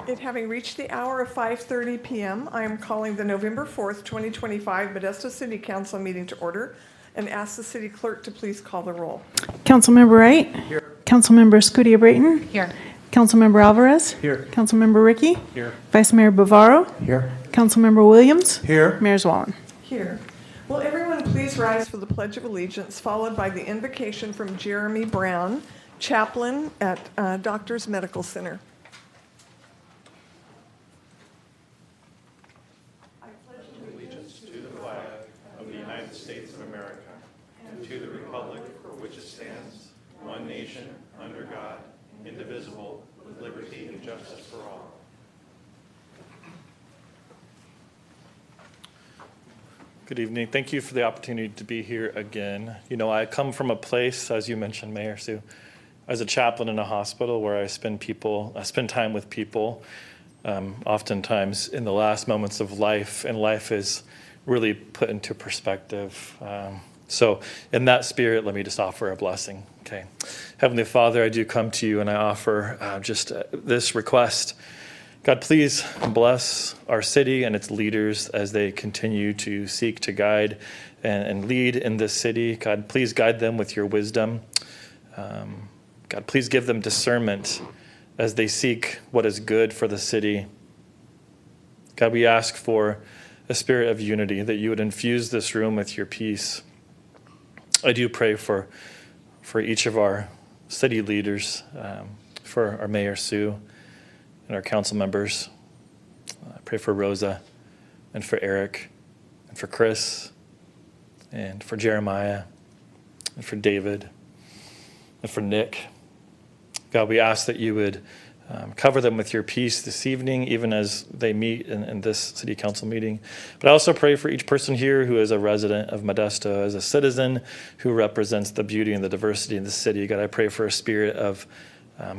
It having reached the hour of 5:30 p.m., I am calling the November 4th, 2025 Modesto City Council meeting to order and ask the city clerk to please call the roll. Councilmember Wright? Here. Councilmember Scudia-Brayton? Here. Councilmember Alvarez? Here. Councilmember Ricky? Here. Vice Mayor Bavaro? Here. Councilmember Williams? Here. Mayor Zwallen? Here. Will everyone please rise for the Pledge of Allegiance, followed by the invocation from Jeremy Brown, chaplain at Doctors Medical Center. Allegiance to the flag of the United States of America and to the republic for which it stands, one nation, under God, indivisible, with liberty and justice for all. Good evening. Thank you for the opportunity to be here again. You know, I come from a place, as you mentioned, Mayor Sue, as a chaplain in a hospital where I spend time with people, oftentimes in the last moments of life, and life is really put into perspective. So in that spirit, let me just offer a blessing. Okay. Heavenly Father, I do come to you and I offer this request. God, please bless our city and its leaders as they continue to seek to guide and lead in this city. God, please guide them with your wisdom. God, please give them discernment as they seek what is good for the city. God, we ask for a spirit of unity, that you would infuse this room with your peace. I do pray for each of our city leaders, for our Mayor Sue, and our council members. I pray for Rosa and for Eric and for Chris and for Jeremiah and for David and for Nick. God, we ask that you would cover them with your peace this evening, even as they meet in this city council meeting. But I also pray for each person here who is a resident of Modesto, as a citizen who represents the beauty and the diversity in the city. God, I pray for a spirit of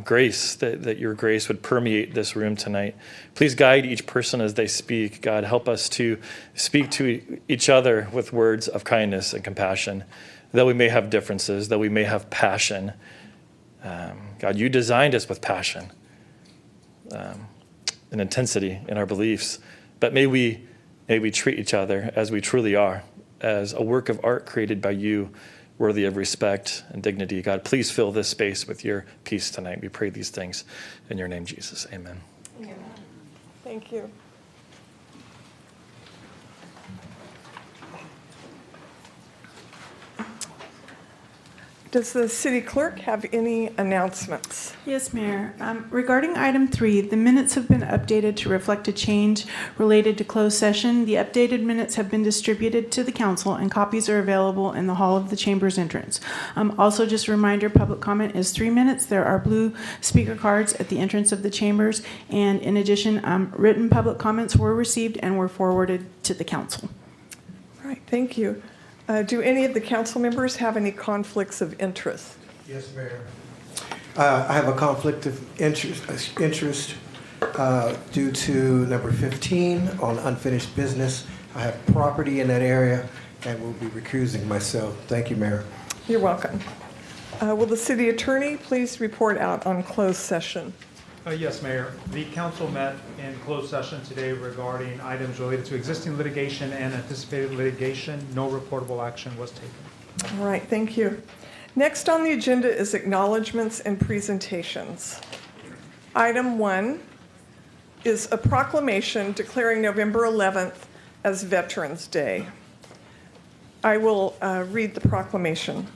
grace, that your grace would permeate this room tonight. Please guide each person as they speak. God, help us to speak to each other with words of kindness and compassion, that we may have differences, that we may have passion. God, you designed us with passion and intensity in our beliefs, but may we treat each other as we truly are, as a work of art created by you, worthy of respect and dignity. God, please fill this space with your peace tonight. We pray these things in your name, Jesus. Amen. Amen. Thank you. Does the city clerk have any announcements? Yes, Mayor. Regarding item 3, the minutes have been updated to reflect a change related to closed session. The updated minutes have been distributed to the council and copies are available in the hall of the chamber's entrance. Also, just a reminder, public comment is 3 minutes. There are blue speaker cards at the entrance of the chambers. And in addition, written public comments were received and were forwarded to the council. All right, thank you. Do any of the council members have any conflicts of interest? Yes, Mayor. I have a conflict of interest due to number 15 on unfinished business. I have property in that area and will be recusing myself. Thank you, Mayor. You're welcome. Will the city attorney please report out on closed session? Yes, Mayor. The council met in closed session today regarding items related to existing litigation and anticipated litigation. No reportable action was taken. All right, thank you. Next on the agenda is acknowledgements and presentations. Item 1 is a proclamation declaring November 11th as Veterans Day. I will read the proclamation.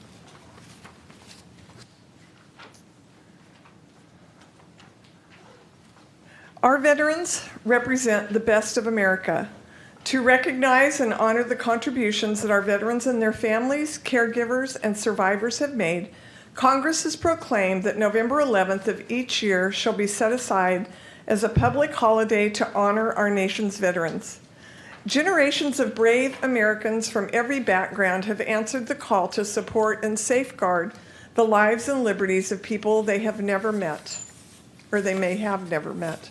Our veterans represent the best of America. To recognize and honor the contributions that our veterans and their families, caregivers, and survivors have made, Congress has proclaimed that November 11th of each year shall be set aside as a public holiday to honor our nation's veterans. Generations of brave Americans from every background have answered the call to support and safeguard the lives and liberties of people they have never met, or they may have never met.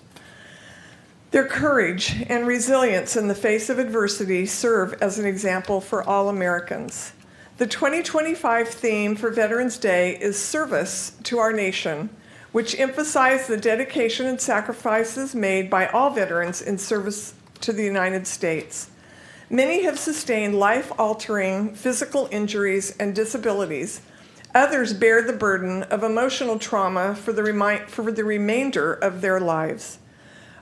Their courage and resilience in the face of adversity serve as an example for all Americans. The 2025 theme for Veterans Day is Service to Our Nation, which emphasize the dedication and sacrifices made by all veterans in service to the United States. Many have sustained life-altering physical injuries and disabilities. Others bear the burden of emotional trauma for the remainder of their lives.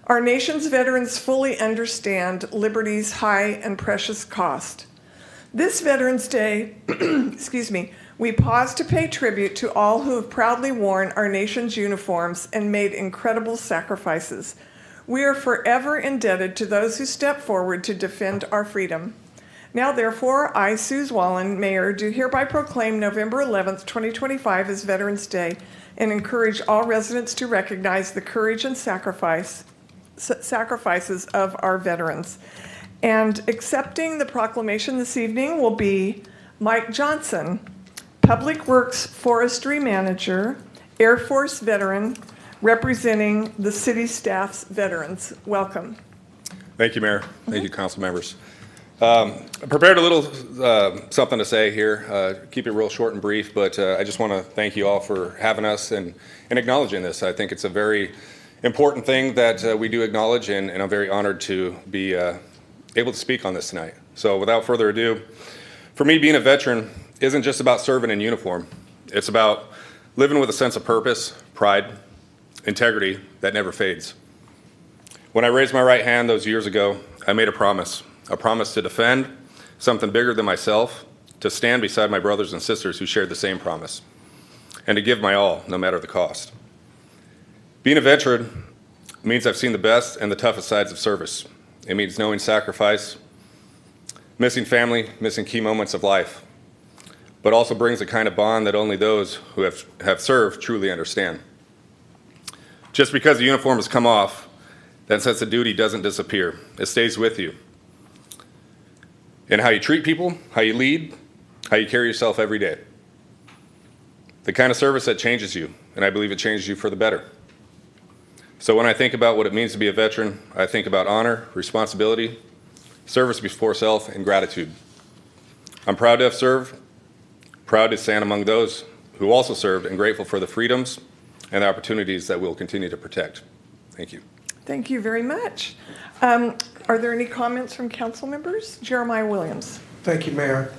Our nation's veterans fully understand liberty's high and precious cost. This Veterans Day, we pause to pay tribute to all who have proudly worn our nation's uniforms and made incredible sacrifices. We are forever indebted to those who step forward to defend our freedom. Now, therefore, I, Suze Wallen, Mayor, do hereby proclaim November 11th, 2025 as Veterans Day and encourage all residents to recognize the courage and sacrifices of our veterans. And accepting the proclamation this evening will be Mike Johnson, Public Works Forestry Manager, Air Force veteran, representing the city staff's veterans. Welcome. Thank you, Mayor. Thank you, council members. I prepared a little something to say here. Keep it real short and brief, but I just want to thank you all for having us and acknowledging this. I think it's a very important thing that we do acknowledge, and I'm very honored to be able to speak on this tonight. So without further ado, for me, being a veteran isn't just about serving in uniform. It's about living with a sense of purpose, pride, integrity that never fades. When I raised my right hand those years ago, I made a promise to defend something bigger than myself, to stand beside my brothers and sisters who shared the same promise, and to give my all, no matter the cost. Being a veteran means I've seen the best and the toughest sides of service. It means knowing sacrifice, missing family, missing key moments of life, but also brings a kind of bond that only those who have served truly understand. Just because the uniform has come off, that sense of duty doesn't disappear. It stays with you. In how you treat people, how you lead, how you carry yourself every day. The kind of service that changes you, and I believe it changes you for the better. So when I think about what it means to be a veteran, I think about honor, responsibility, service before self, and gratitude. I'm proud to have served, proud to stand among those who also served, and grateful for the freedoms and the opportunities that we'll continue to protect. Thank you. Thank you very much. Are there any comments from council members? Jeremiah Williams. Thank you, Mayor.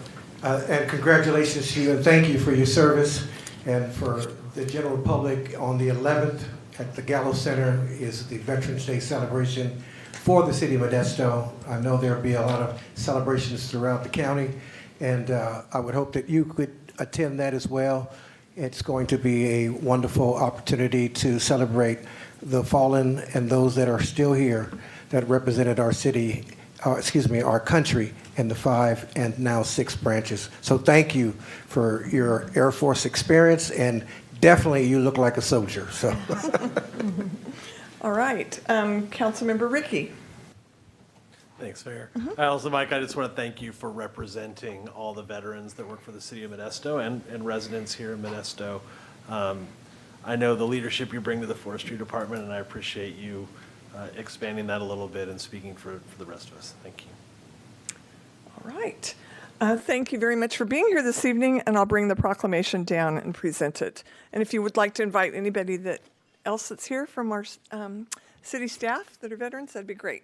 And congratulations to you, and thank you for your service. And for the general public, on the 11th at the Gallo Center is the Veterans Day celebration for the City of Modesto. I know there'll be a lot of celebrations throughout the county, and I would hope that you could attend that as well. It's going to be a wonderful opportunity to celebrate the fallen and those that are still here that represented our city, our country in the 5 and now 6 branches. So thank you for your Air Force experience, and definitely you look like a soldier. So. All right, Councilmember Ricky. Thanks, Mayor. Also, Mike, I just want to thank you for representing all the veterans that work for the City of Modesto and residents here in Modesto. I know the leadership you bring to the Forestry Department, and I appreciate you expanding that a little bit and speaking for the rest of us. Thank you. All right. Thank you very much for being here this evening, and I'll bring the proclamation down and present it. And if you would like to invite anybody else that's here from our city staff that are veterans, that'd be great.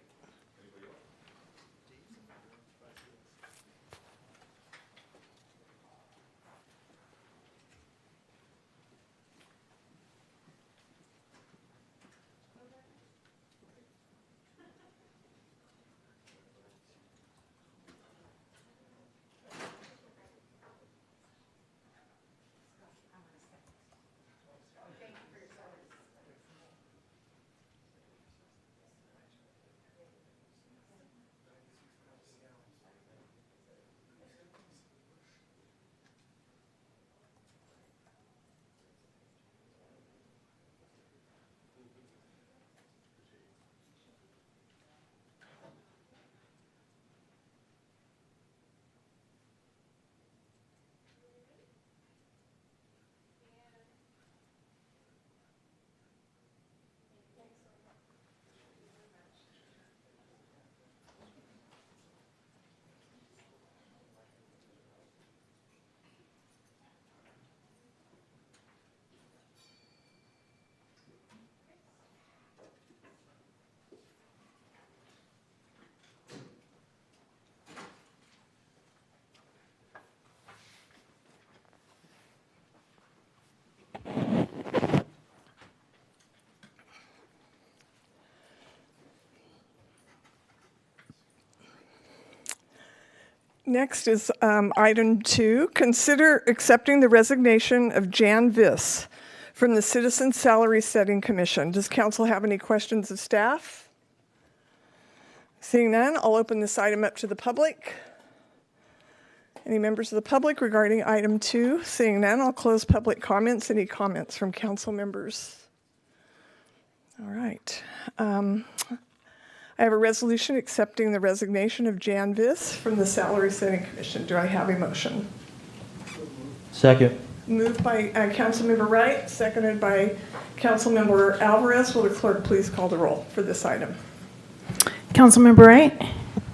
Next is item 2. Consider accepting the resignation of Jan Viss from the Citizen Salary Setting Commission. Does council have any questions of staff? Seeing none, I'll open this item up to the public. Any members of the public regarding item 2? Seeing none, I'll close public comments. Any comments from council members? All right. I have a resolution accepting the resignation of Jan Viss from the Salary Setting Commission. Do I have a motion? Second. Moved by Councilmember Wright, seconded by Councilmember Alvarez. Will the clerk please call the roll for this item? Councilmember Wright?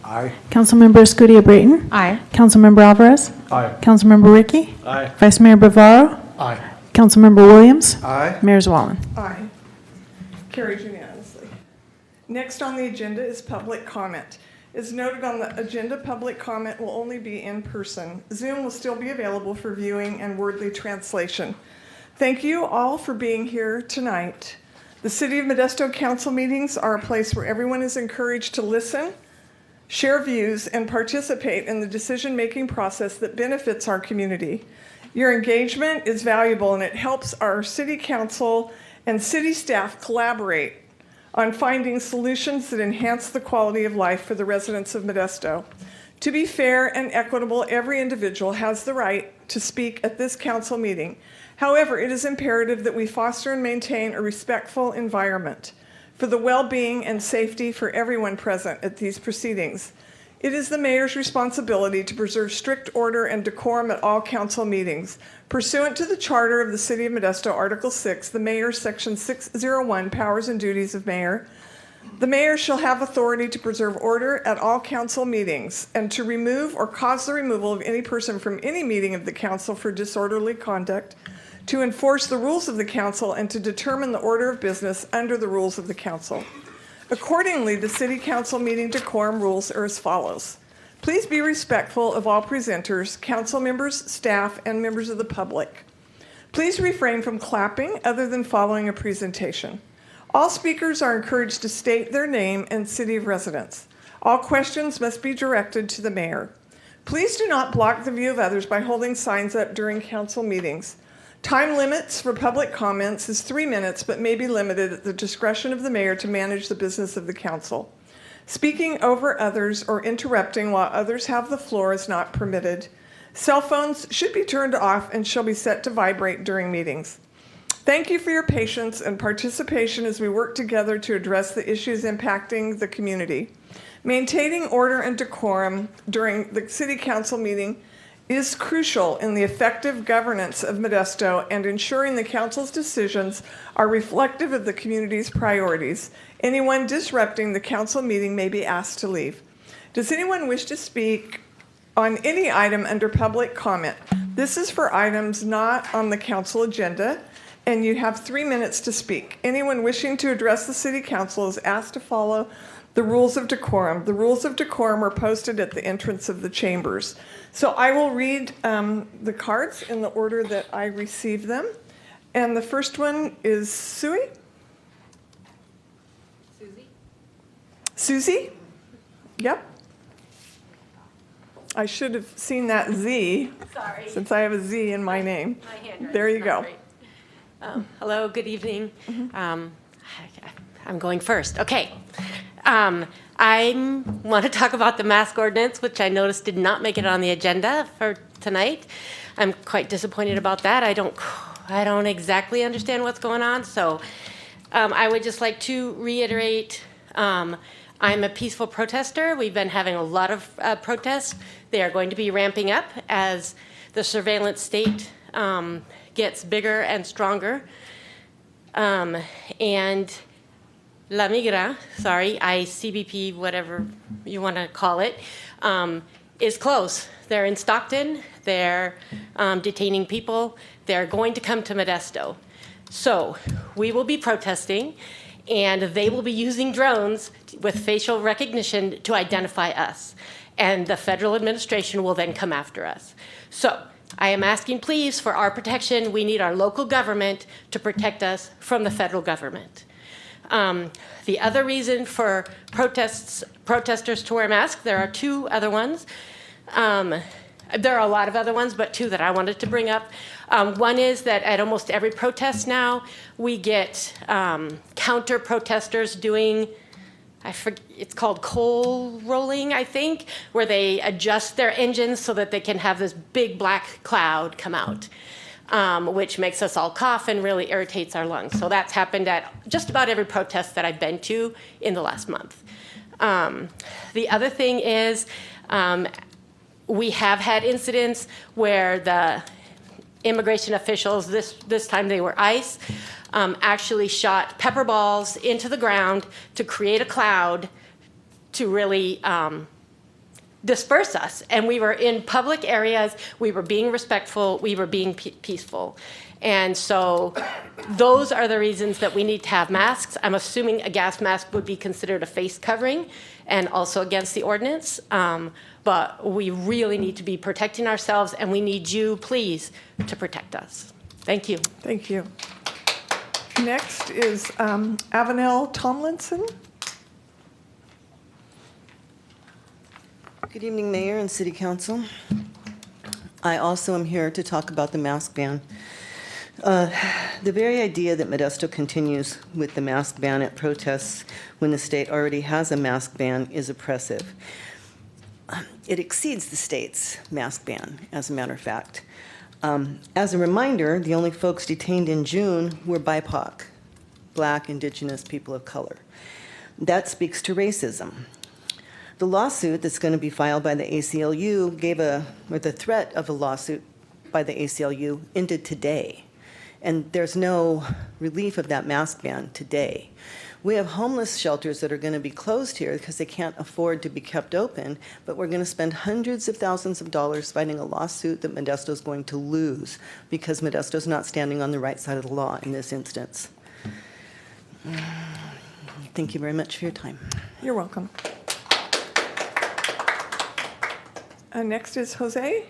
Aye. Councilmember Escutia-Brayton? Aye. Councilmember Alvarez? Aye. Councilmember Ricky? Aye. Vice Mayor Bavaro? Aye. Councilmember Williams? Aye. Mayor Zwallen? Aye. Carried unanimously. Next on the agenda is public comment. As noted on the agenda, public comment will only be in person. Zoom will still be available for viewing and wordly translation. Thank you all for being here tonight. The City of Modesto Council meetings are a place where everyone is encouraged to listen, share views, and participate in the decision-making process that benefits our community. Your engagement is valuable and it helps our City Council and city staff collaborate on finding solutions that enhance the quality of life for the residents of Modesto. To be fair and equitable, every individual has the right to speak at this council meeting. However, it is imperative that we foster and maintain a respectful environment for the well-being and safety for everyone present at these proceedings. It is the mayor's responsibility to preserve strict order and decorum at all council meetings. Pursuant to the Charter of the City of Modesto, Article 6, the Mayor, Section 601, Powers and Duties of Mayor, the mayor shall have authority to preserve order at all council meetings and to remove or cause the removal of any person from any meeting of the council for disorderly conduct, to enforce the rules of the council, and to determine the order of business under the rules of the council. Accordingly, the City Council meeting decorum rules are as follows. Please be respectful of all presenters, council members, staff, and members of the public. Please refrain from clapping other than following a presentation. All speakers are encouraged to state their name and city of residence. All questions must be directed to the mayor. Please do not block the view of others by holding signs up during council meetings. Time limits for public comments is 3 minutes, but may be limited at the discretion of the mayor to manage the business of the council. Speaking over others or interrupting while others have the floor is not permitted. Cell phones should be turned off and shall be set to vibrate during meetings. Thank you for your patience and participation as we work together to address the issues impacting the community. Maintaining order and decorum during the City Council meeting is crucial in the effective governance of Modesto and ensuring the council's decisions are reflective of the community's priorities. Anyone disrupting the council meeting may be asked to leave. Does anyone wish to speak on any item under public comment? This is for items not on the council agenda, and you have 3 minutes to speak. Anyone wishing to address the City Council is asked to follow the rules of decorum. The rules of decorum are posted at the entrance of the chambers. So I will read the cards in the order that I received them. And the first one is Susie? Susie? Yep. I should have seen that Z. Sorry. Since I have a Z in my name. My handwriting's There you not go. great. Hello, good evening. I'm going first. Okay. I want to talk about the mask ordinance, which I noticed did not make it on the agenda for tonight. I'm quite disappointed about that. I don't exactly understand what's going on. So I would just like to reiterate, I'm a peaceful protester. We've been having a lot of protests. They are going to be ramping up as the surveillance state gets bigger and stronger. And La Migra, ICBP, whatever you want to call it, is close. They're in Stockton. They're detaining people. They're going to come to Modesto. So we will be protesting, and they will be using drones with facial recognition to identify us. And the federal administration will then come after us. So I am asking, please, for our protection. We need our local government to protect us from the federal government. The other reason for protesters to wear masks, there are two other ones. There are a lot of other ones, but two that I wanted to bring up. One is that at almost every protest now, we get counter protesters doing, it's called coal rolling, I think, where they adjust their engines so that they can have this big black cloud come out, which makes us all cough and really irritates our lungs. So that's happened at just about every protest that I've been to in the last month. The other thing is, we have had incidents where the immigration officials, this time they were ICE, actually shot pepper balls into the ground to create a cloud to really disperse us. And we were in public areas, we were being respectful, we were being peaceful. And so those are the reasons that we need to have masks. I'm assuming a gas mask would be considered a face covering and also against the ordinance. But we really need to be protecting ourselves, and we need you, please, to protect us. Thank you. Thank you. Next is Avenel Tomlinson. Good evening, Mayor and City Council. I also am here to talk about the mask ban. The very idea that Modesto continues with the mask ban at protests when the state already has a mask ban is oppressive. It exceeds the state's mask ban, as a matter of fact. As a reminder, the only folks detained in June were BIPOC, Black, Indigenous, people of color. That speaks to racism. The lawsuit that's going to be filed by the ACLU the threat of a lawsuit by the ACLU ended today. And there's no relief of that mask ban today. We have homeless shelters that are going to be closed here because they can't afford to be kept open, but we're going to spend hundreds of thousands of dollars fighting a lawsuit that Modesto is going to lose because Modesto is not standing on the right side of the law in this instance. Thank you very much for your time. You're welcome. Next is Jose.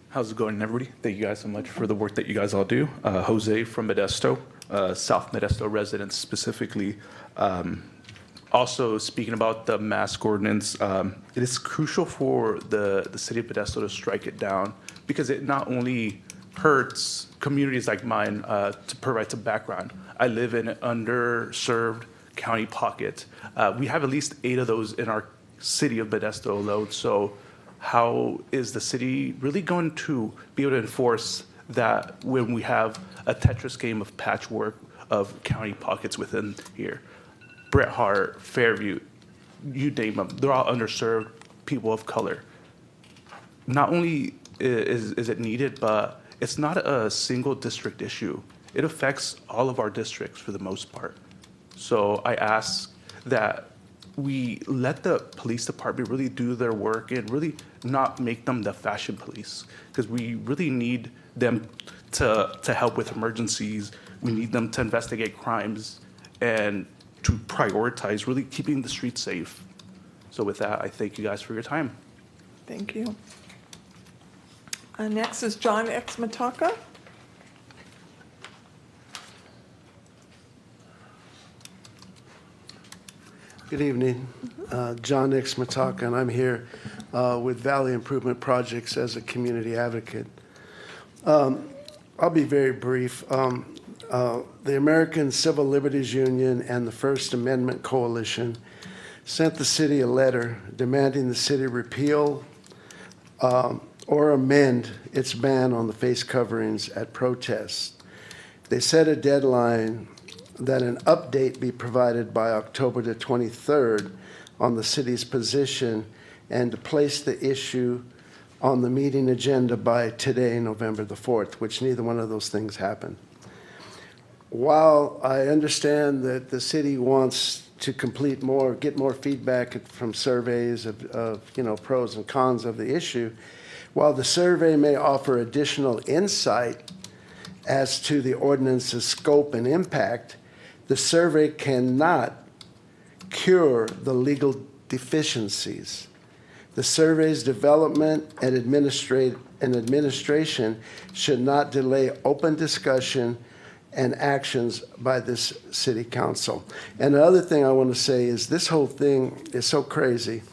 How's it going, everybody? Thank you guys so much for the work that you guys all do. Jose from Modesto, South Modesto residents specifically. Also speaking about the mask ordinance, it is crucial for the city of Modesto to strike it down because it not only hurts communities like mine, to provide some background. I live in an underserved county pocket. We have at least 8 of those in our city of Modesto alone. So how is the city really going to be able to enforce that when we have a Tetris game of patchwork of county pockets within here? Bret Hart, Fairview, you name them, they're all underserved people of color. Not only is it needed, but it's not a single district issue. It affects all of our districts for the most part. So I ask that we let the police department really do their work and really not make them the fashion police, because we really need them to help with emergencies. We need them to investigate crimes and to prioritize really keeping the streets safe. So with that, I thank you guys for your time. Thank you. Next is John X. Mataka. Good evening. John X. Mataka, and I'm here with Valley Improvement Projects as a community advocate. I'll be very brief. The American Civil Liberties Union and the First Amendment Coalition sent the city a letter demanding the city repeal or amend its ban on the face coverings at protests. They set a deadline that an update be provided by October the 23rd on the city's position and to place the issue on the meeting agenda by today, November the 4th, which neither one of those things happened. While I understand that the city wants to get more feedback from surveys of pros and cons of the issue, while the survey may offer additional insight as to the ordinance's scope and impact, the survey cannot cure the legal deficiencies. The survey's development and administration should not delay open discussion and actions by this city council. And the other thing I want to say is this whole thing is so crazy,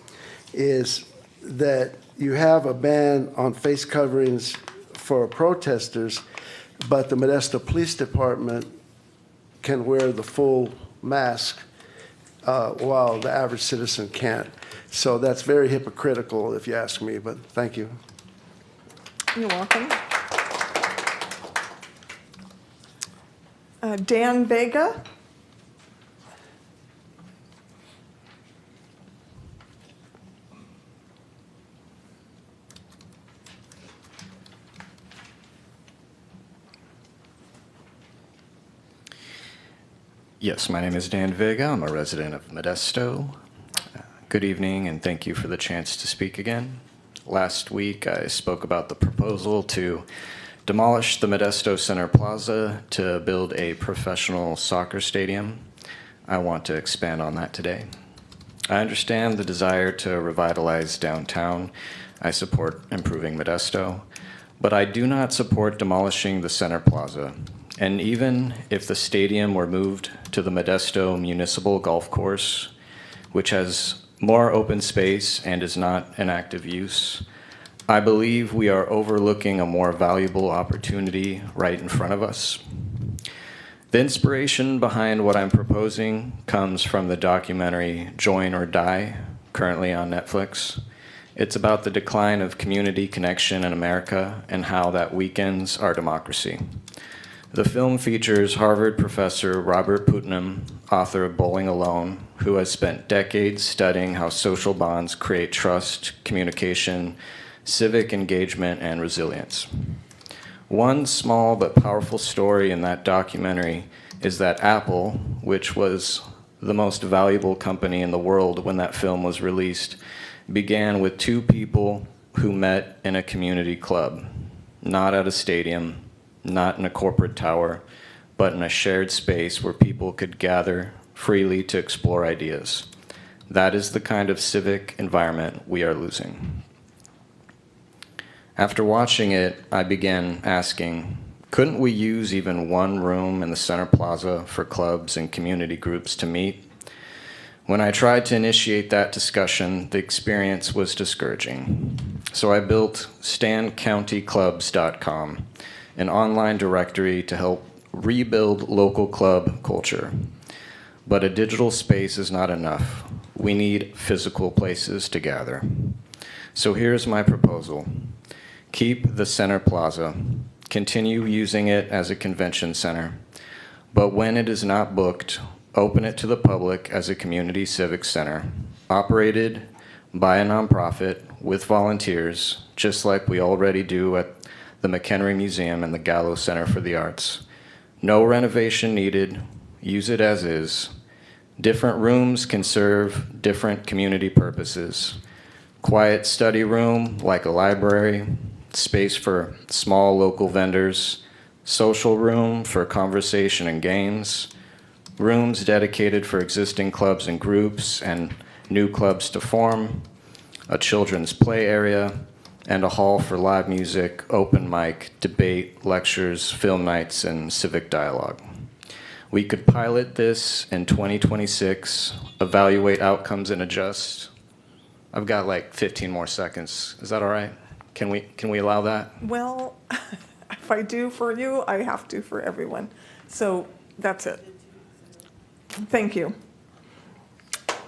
is that you have a ban on face coverings for protesters, but the Modesto Police Department can wear the full mask while the average citizen can't. So that's very hypocritical, if you ask me, but thank you. You're welcome. Dan Vega. Yes, my name is Dan Vega. I'm a resident of Modesto. Good evening, and thank you for the chance to speak again. Last week, I spoke about the proposal to demolish the Modesto Center Plaza to build a professional soccer stadium. I want to expand on that today. I understand the desire to revitalize downtown. I support improving Modesto, but I do not support demolishing the Center Plaza. And even if the stadium were moved to the Modesto Municipal Golf Course, which has more open space and is not in active use, I believe we are overlooking a more valuable opportunity right in front of us. The inspiration behind what I'm proposing comes from the documentary Join or Die, currently on Netflix. It's about the decline of community connection in America and how that weakens our democracy. The film features Harvard professor Robert Putnam, author of Bowling Alone, who has spent decades studying how social bonds create trust, communication, civic engagement, and resilience. One small but powerful story in that documentary is that Apple, which was the most valuable company in the world when that film was released, began with two people who met in a community club, not at a stadium, not in a corporate tower, but in a shared space where people could gather freely to explore ideas. That is the kind of civic environment we are losing. After watching it, I began asking, couldn't we use even one room in the Center Plaza for clubs and community groups to meet? When I tried to initiate that discussion, the experience was discouraging. So I built StanCountyClubs.com, an online directory to help rebuild local club culture. But a digital space is not enough. We need physical places to gather. So here's my proposal. Keep the Center Plaza. Continue using it as a convention center. But when it is not booked, open it to the public as a community civic center, operated by a nonprofit with volunteers, just like we already do at the McHenry Museum and the Gallo Center for the Arts. No renovation needed. Use it as is. Different rooms can serve different community purposes. Quiet study room, like a library, space for small local vendors, social room for conversation and games, rooms dedicated for existing clubs and groups and new clubs to form, a children's play area, and a hall for live music, open mic, debate, lectures, film nights, and civic dialogue. We could pilot this in 2026, evaluate outcomes, and adjust. I've got like 15 more seconds. Is that all right? Can we allow that? Well, if I do for you, I have to for everyone. So that's it. Thank you.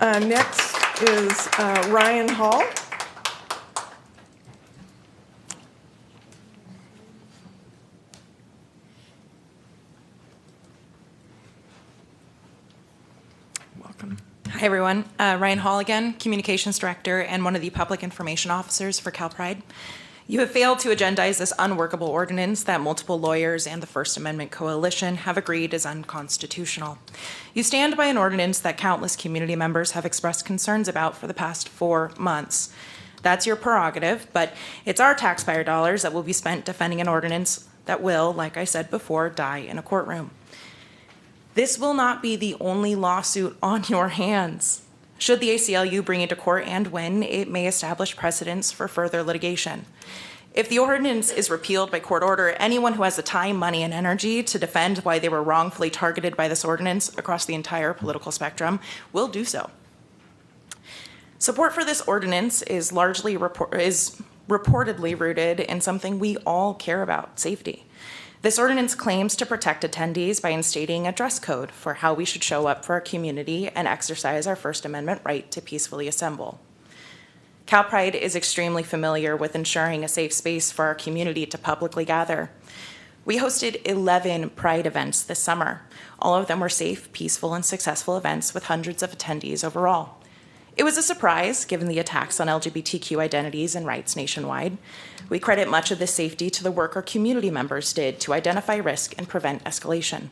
Next is Ryan Hall. Welcome. Hi, everyone. Ryan Hall again, Communications Director and one of the Public Information Officers for CalPride. You have failed to agendize this unworkable ordinance that multiple lawyers and the First Amendment Coalition have agreed is unconstitutional. You stand by an ordinance that countless community members have expressed concerns about for the past 4 months. That's your prerogative, but it's our taxpayer dollars that will be spent defending an ordinance that will, like I said before, die in a courtroom. This will not be the only lawsuit on your hands. Should the ACLU bring it to court and win, it may establish precedents for further litigation. If the ordinance is repealed by court order, anyone who has the time, money, and energy to defend why they were wrongfully targeted by this ordinance across the entire political spectrum will do so. Support for this ordinance is reportedly rooted in something we all care about: safety. This ordinance claims to protect attendees by instating a dress code for how we should show up for our community and exercise our First Amendment right to peacefully assemble. Cal Pride is extremely familiar with ensuring a safe space for our community to publicly gather. We hosted 11 Pride events this summer. All of them were safe, peaceful, and successful events with hundreds of attendees overall. It was a surprise, given the attacks on LGBTQ identities and rights nationwide. We credit much of this safety to the work our community members did to identify risk and prevent escalation.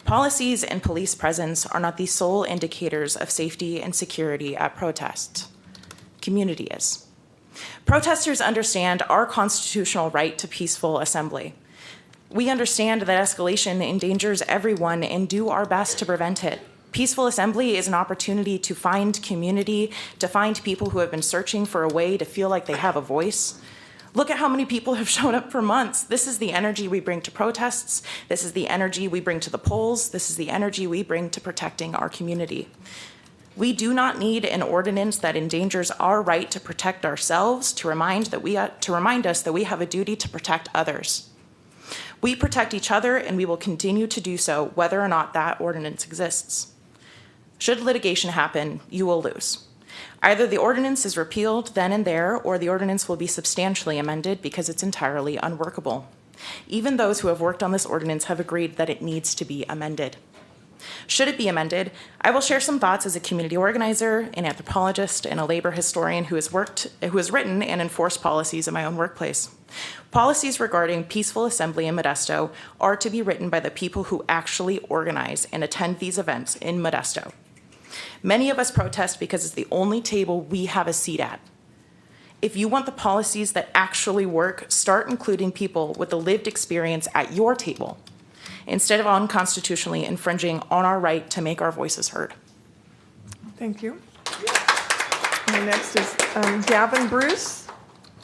Policies and police presence are not the sole indicators of safety and security at protests. Community is. Protesters understand our constitutional right to peaceful assembly. We understand that escalation endangers everyone and do our best to prevent it. Peaceful assembly is an opportunity to find community, to find people who have been searching for a way to feel like they have a voice. Look at how many people have shown up for months. This is the energy we bring to protests. This is the energy we bring to the polls. This is the energy we bring to protecting our community. We do not need an ordinance that endangers our right to protect ourselves to remind us that we have a duty to protect others. We protect each other, and we will continue to do so whether or not that ordinance exists. Should litigation happen, you will lose. Either the ordinance is repealed then and there, or the ordinance will be substantially amended because it's entirely unworkable. Even those who have worked on this ordinance have agreed that it needs to be amended. Should it be amended, I will share some thoughts as a community organizer, an anthropologist, and a labor historian who has written and enforced policies in my own workplace. Policies regarding peaceful assembly in Modesto are to be written by the people who actually organize and attend these events in Modesto. Many of us protest because it's the only table we have a seat at. If you want the policies that actually work, start including people with the lived experience at your table, instead of unconstitutionally infringing on our right to make our voices heard. Thank you. And next is Gavin Bruce.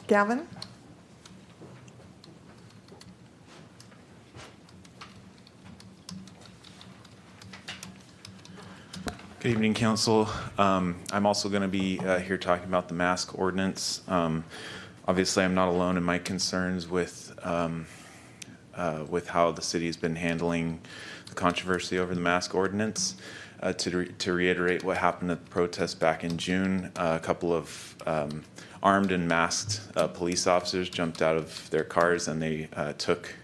Gavin? Good evening, Council. I'm also going to be here talking about the mask ordinance. Obviously, I'm not alone in my concerns with how the city has been handling the controversy over the mask ordinance. To reiterate what happened at the protest back in June, a couple of armed and masked police officers jumped out of their cars and they took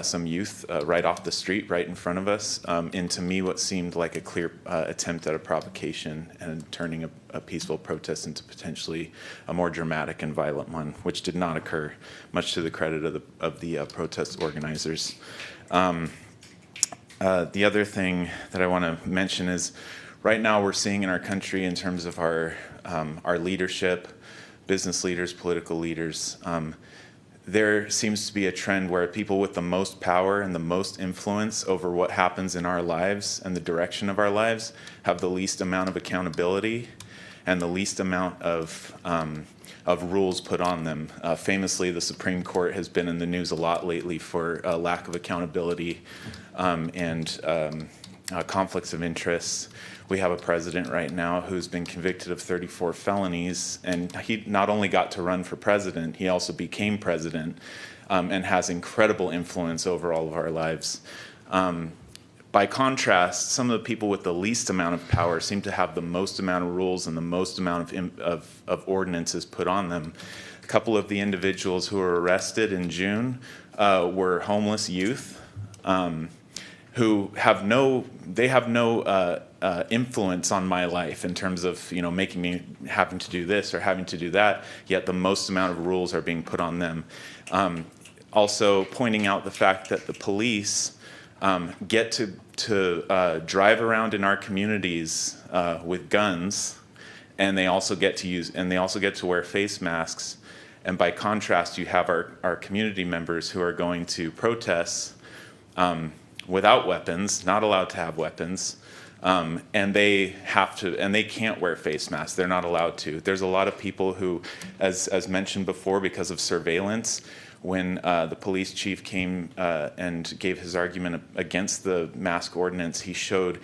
some youth right off the street, right in front of us, into me what seemed like a clear attempt at a provocation and turning a peaceful protest into potentially a more dramatic and violent one, which did not occur, much to the credit of the protest organizers. The other thing that I want to mention is right now we're seeing in our country in terms of our leadership, business leaders, political leaders, there seems to be a trend where people with the most power and the most influence over what happens in our lives and the direction of our lives have the least amount of accountability and the least amount of rules put on them. Famously, the Supreme Court has been in the news a lot lately for a lack of accountability and conflicts of interest. We have a president right now who's been convicted of 34 felonies, and he not only got to run for president, he also became president and has incredible influence over all of our lives. By contrast, some of the people with the least amount of power seem to have the most amount of rules and the most amount of ordinances put on them. A couple of the individuals who were arrested in June were homeless youth who have no influence on my life in terms of making me having to do this or having to do that, yet the most amount of rules are being put on them. Also pointing out the fact that the police get to drive around in our communities with guns, and they also get to wear face masks. And by contrast, you have our community members who are going to protests without weapons, not allowed to have weapons, And they have to, and they can't wear face masks. They're not allowed to. There's a lot of people who, as mentioned before, because of surveillance, when the police chief came and gave his argument against the mask ordinance, he showed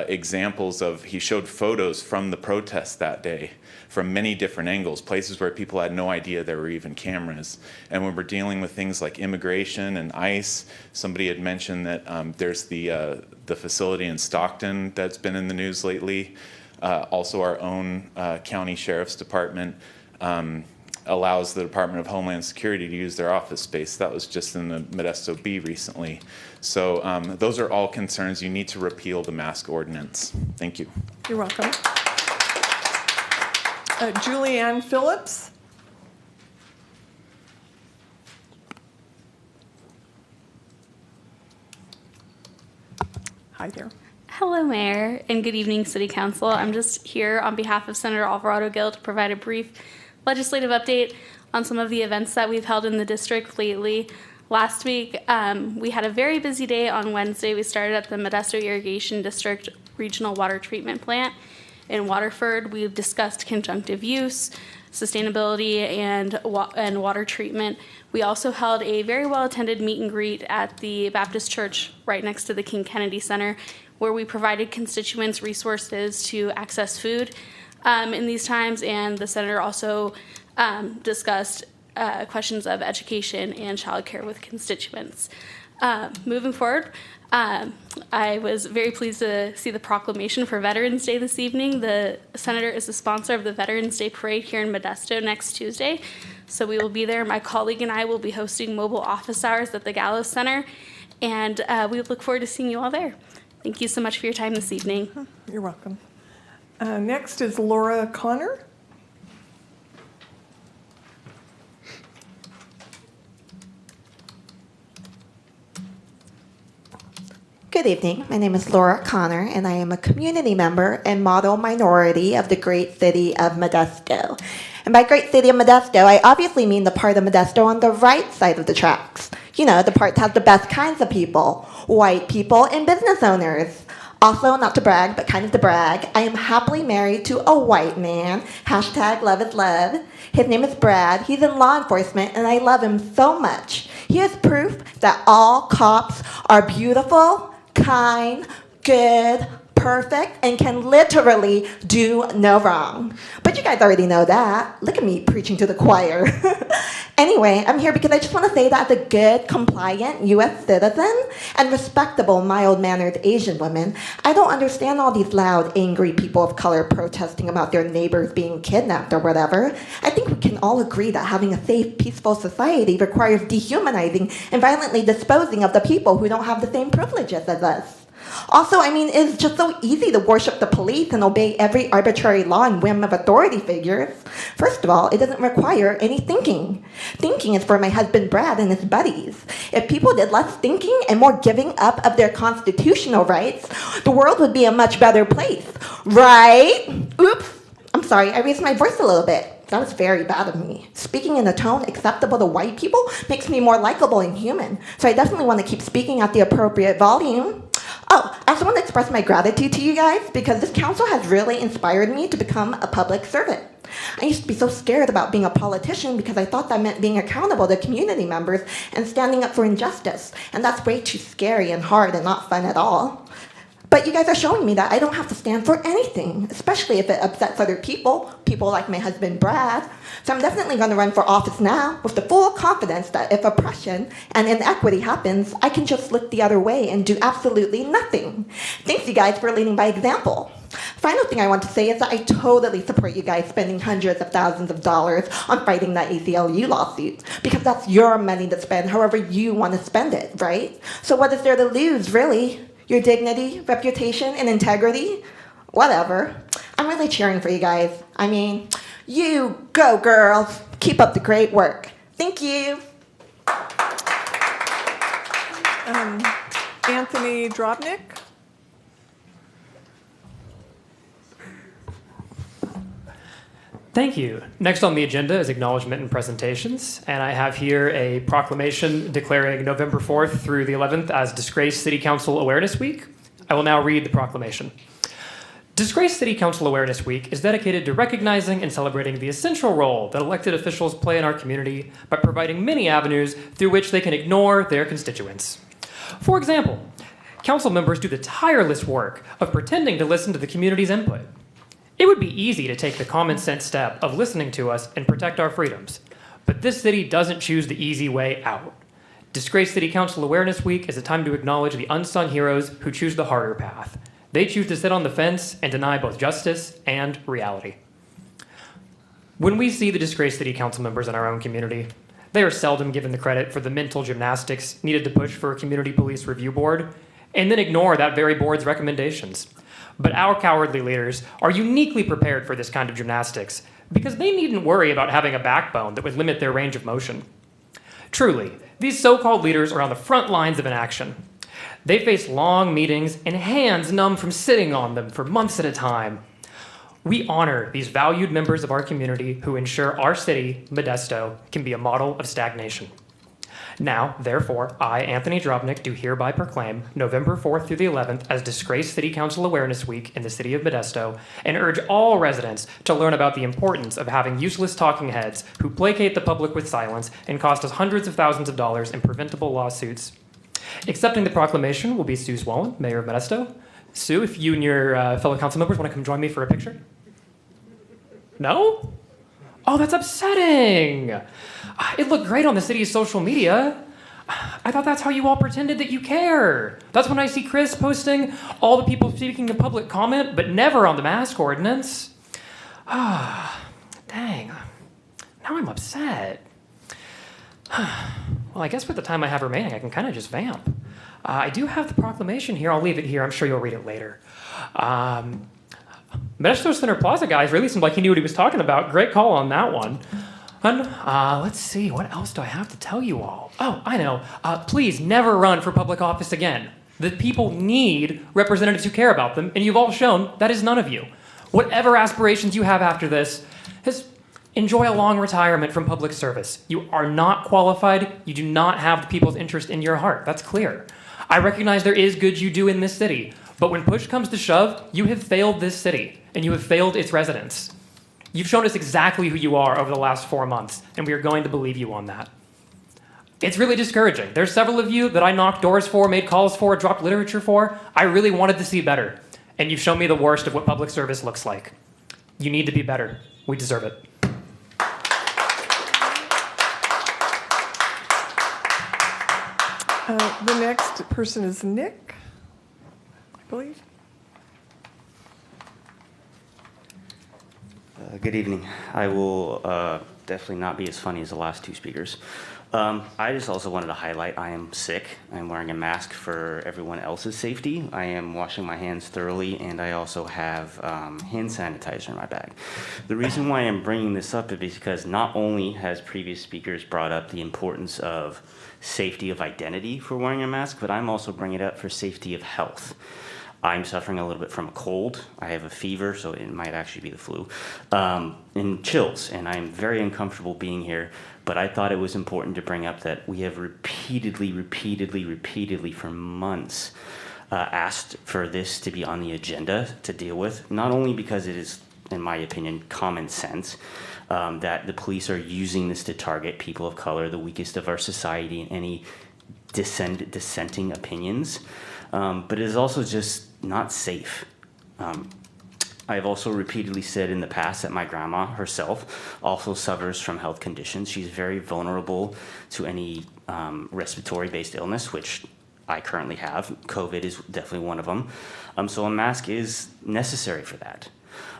he showed photos from the protest that day from many different angles, places where people had no idea there were even cameras. And when we're dealing with things like immigration and ICE, somebody had mentioned that there's the facility in Stockton that's been in the news lately. Also, our own county sheriff's department allows the Department of Homeland Security to use their office space. That was just in the Modesto B recently. So those are all concerns. You need to repeal the mask ordinance. Thank you. You're welcome. Julianne Phillips. Hi there. Hello, Mayor, and good evening, City Council. I'm just here on behalf of Senator Alvarado Gil to provide a brief legislative update on some of the events that we've held in the district lately. Last week, we had a very busy day on Wednesday. We started at the Modesto Irrigation District Regional Water Treatment Plant in Waterford. We discussed conjunctive use, sustainability, and water treatment. We also held a very well-attended meet and greet at the Baptist Church right next to the King Kennedy Center, where we provided constituents resources to access food in these times, and the senator also discussed questions of education and childcare with constituents. Moving forward, I was very pleased to see the proclamation for Veterans Day this evening. The senator is the sponsor of the Veterans Day Parade here in Modesto next Tuesday, so we will be there. My colleague and I will be hosting mobile office hours at the Gallo Center, and we look forward to seeing you all there. Thank you so much for your time this evening. You're welcome. Next is Laura Connor. Good evening. My name is Laura Connor, and I am a community member and model minority of the great city of Modesto. And by great city of Modesto, I obviously mean the part of Modesto on the right side of the tracks. You know, the part that has the best kinds of people, white people and business owners. Also, not to brag, but kind of to brag, I am happily married to a white man. Hashtag love is love. His name is Brad. He's in law enforcement, and I love him so much. He is proof that all cops are beautiful, kind, good, perfect, and can literally do no wrong. But you guys already know that. Look at me preaching to the choir. Anyway, I'm here because I just want to say that as a good, compliant U.S. citizen and respectable, mild-mannered Asian woman, I don't understand all these loud, angry people of color protesting about their neighbors being kidnapped or whatever. I think we can all agree that having a safe, peaceful society requires dehumanizing and violently disposing of the people who don't have the same privileges as us. Also, I mean, it's just so easy to worship the police and obey every arbitrary law and whim of authority figures. First of all, it doesn't require any thinking. Thinking is for my husband Brad and his buddies. If people did less thinking and more giving up of their constitutional rights, the world would be a much better place, right? Oops, I'm sorry, I raised my voice a little bit. That was very bad of me. Speaking in a tone acceptable to white people makes me more likable and human, so I definitely want to keep speaking at the appropriate volume. Oh, I also want to express my gratitude to you guys because this council has really inspired me to become a public servant. I used to be so scared about being a politician because I thought that meant being accountable to community members and standing up for injustice, and that's way too scary and hard and not fun at all. But you guys are showing me that I don't have to stand for anything, especially if it upsets other people like my husband Brad. So I'm definitely going to run for office now with the full confidence that if oppression and inequity happens, I can just look the other way and do absolutely nothing. Thanks you guys for leading by example. Final thing I want to say is that I totally support you guys spending hundreds of thousands of dollars on fighting that ACLU lawsuit, because that's your money to spend however you want to spend it, right? So what is there to lose, really? Your dignity, reputation, and integrity? Whatever. I'm really cheering for you guys. I mean, you go, girls. Keep up the great work. Thank you. Anthony Drobnik. Thank you. Next on the agenda is acknowledgement and presentations, and I have here a proclamation declaring November 4th through the 11th as Disgraced City Council Awareness Week. I will now read the proclamation. Disgraced City Council Awareness Week is dedicated to recognizing and celebrating the essential role that elected officials play in our community by providing many avenues through which they can ignore their constituents. For example, council members do the tireless work of pretending to listen to the community's input. It would be easy to take the common sense step of listening to us and protect our freedoms, but this city doesn't choose the easy way out. Disgraced City Council Awareness Week is a time to acknowledge the unsung heroes who choose the harder path. They choose to sit on the fence and deny both justice and reality. When we see the disgraced city council members in our own community, they are seldom given the credit for the mental gymnastics needed to push for a community police review board, and then ignore that very board's recommendations. But our cowardly leaders are uniquely prepared for this kind of gymnastics because they needn't worry about having a backbone that would limit their range of motion. Truly, these so-called leaders are on the front lines of inaction. They face long meetings and hands numb from sitting on them for months at a time. We honor these valued members of our community who ensure our city, Modesto, can be a model of stagnation. Now, therefore, I, Anthony Drobnik, do hereby proclaim November 4th through the 11th as Disgraced City Council Awareness Week in the city of Modesto, and urge all residents to learn about the importance of having useless talking heads who placate the public with silence and cost us hundreds of thousands of dollars in preventable lawsuits. Accepting the proclamation will be Sue Swallen, Mayor of Modesto. Sue, if you and your fellow council members want to come join me for a picture. No? Oh, that's upsetting. It looked great on the city's social media. I thought that's how you all pretended that you care. That's when I see Chris posting all the people speaking in public comment, but never on the mask ordinance. Dang. Now I'm upset. Well, I guess with the time I have remaining, I can kind of just vamp. I do have the proclamation here. I'll leave it here. I'm sure you'll read it later. Modesto Center Plaza guys really seemed like he knew what he was talking about. Great call on that one. And let's see, what else do I have to tell you all? Oh, I know. Please never run for public office again. The people need representatives who care about them, and you've all shown that is none of you. Whatever aspirations you have after this, enjoy a long retirement from public service. You are not qualified. You do not have the people's interest in your heart. That's clear. I recognize there is good you do in this city, but when push comes to shove, you have failed this city, and you have failed its residents. You've shown us exactly who you are over the last 4 months, and we are going to believe you on that. It's really discouraging. There's several of you that I knocked doors for, made calls for, dropped literature for. I really wanted to see better, and you've shown me the worst of what public service looks like. You need to be better. We deserve it. The next person is Nick, I believe. Good evening. I will definitely not be as funny as the last two speakers. I just also wanted to highlight I am sick. I'm wearing a mask for everyone else's safety. I am washing my hands thoroughly, and I also have hand sanitizer in my bag. The reason why I'm bringing this up is because not only has previous speakers brought up the importance of safety of identity for wearing a mask, but I'm also bringing it up for safety of health. I'm suffering a little bit from a cold. I have a fever, so it might actually be the flu, and chills, and I'm very uncomfortable being here. But I thought it was important to bring up that we have repeatedly for months asked for this to be on the agenda to deal with, not only because it is, in my opinion, common sense, that the police are using this to target people of color, the weakest of our society, and any dissenting opinions, but it is also just not safe. I have also repeatedly said in the past that my grandma herself also suffers from health conditions. She's very vulnerable to any respiratory-based illness, which I currently have. COVID is definitely one of them. So a mask is necessary for that.